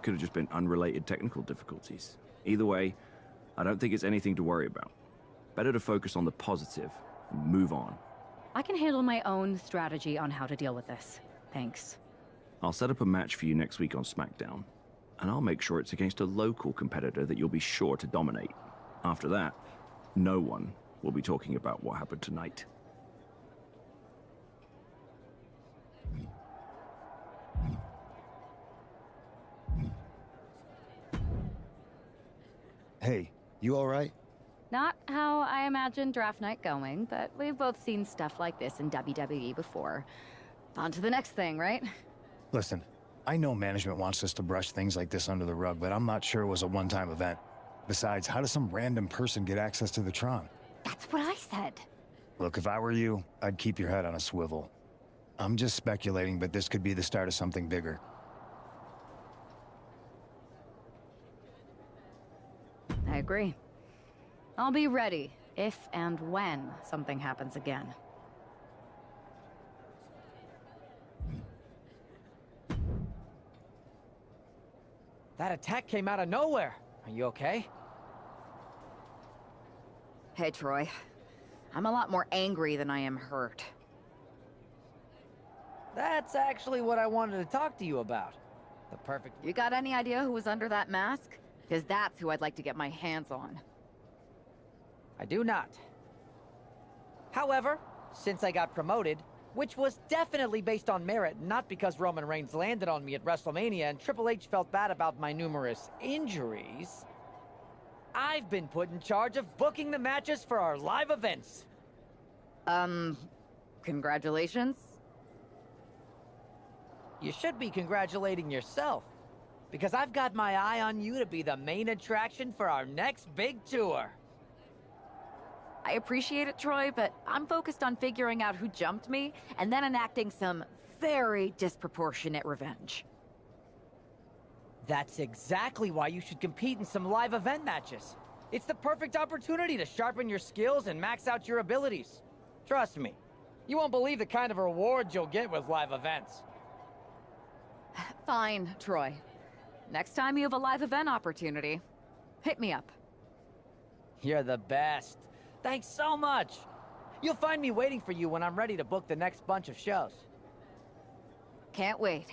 Could have just been unrelated technical difficulties. Either way, I don't think it's anything to worry about. Better to focus on the positive and move on. I can handle my own strategy on how to deal with this. Thanks. I'll set up a match for you next week on SmackDown, and I'll make sure it's against a local competitor that you'll be sure to dominate. After that, no one will be talking about what happened tonight. Hey, you all right? Not how I imagined draft night going, but we've both seen stuff like this in WWE before. On to the next thing, right? Listen, I know management wants us to brush things like this under the rug, but I'm not sure it was a one-time event. Besides, how does some random person get access to the Tron? That's what I said. Look, if I were you, I'd keep your head on a swivel. I'm just speculating, but this could be the start of something bigger. I agree. I'll be ready if and when something happens again. That attack came out of nowhere. Are you okay? Hey, Troy. I'm a lot more angry than I am hurt. That's actually what I wanted to talk to you about. The perfect... You got any idea who was under that mask? Because that's who I'd like to get my hands on. I do not. However, since I got promoted, which was definitely based on merit, not because Roman Reigns landed on me at WrestleMania and Triple H felt bad about my numerous injuries, I've been put in charge of booking the matches for our live events. Congratulations. You should be congratulating yourself, because I've got my eye on you to be the main attraction for our next big tour. I appreciate it, Troy, but I'm focused on figuring out who jumped me and then enacting some very disproportionate revenge. That's exactly why you should compete in some live event matches. It's the perfect opportunity to sharpen your skills and max out your abilities. Trust me, you won't believe the kind of rewards you'll get with live events. Fine, Troy. Next time you have a live event opportunity, hit me up. You're the best. Thanks so much. You'll find me waiting for you when I'm ready to book the next bunch of shows. Can't wait.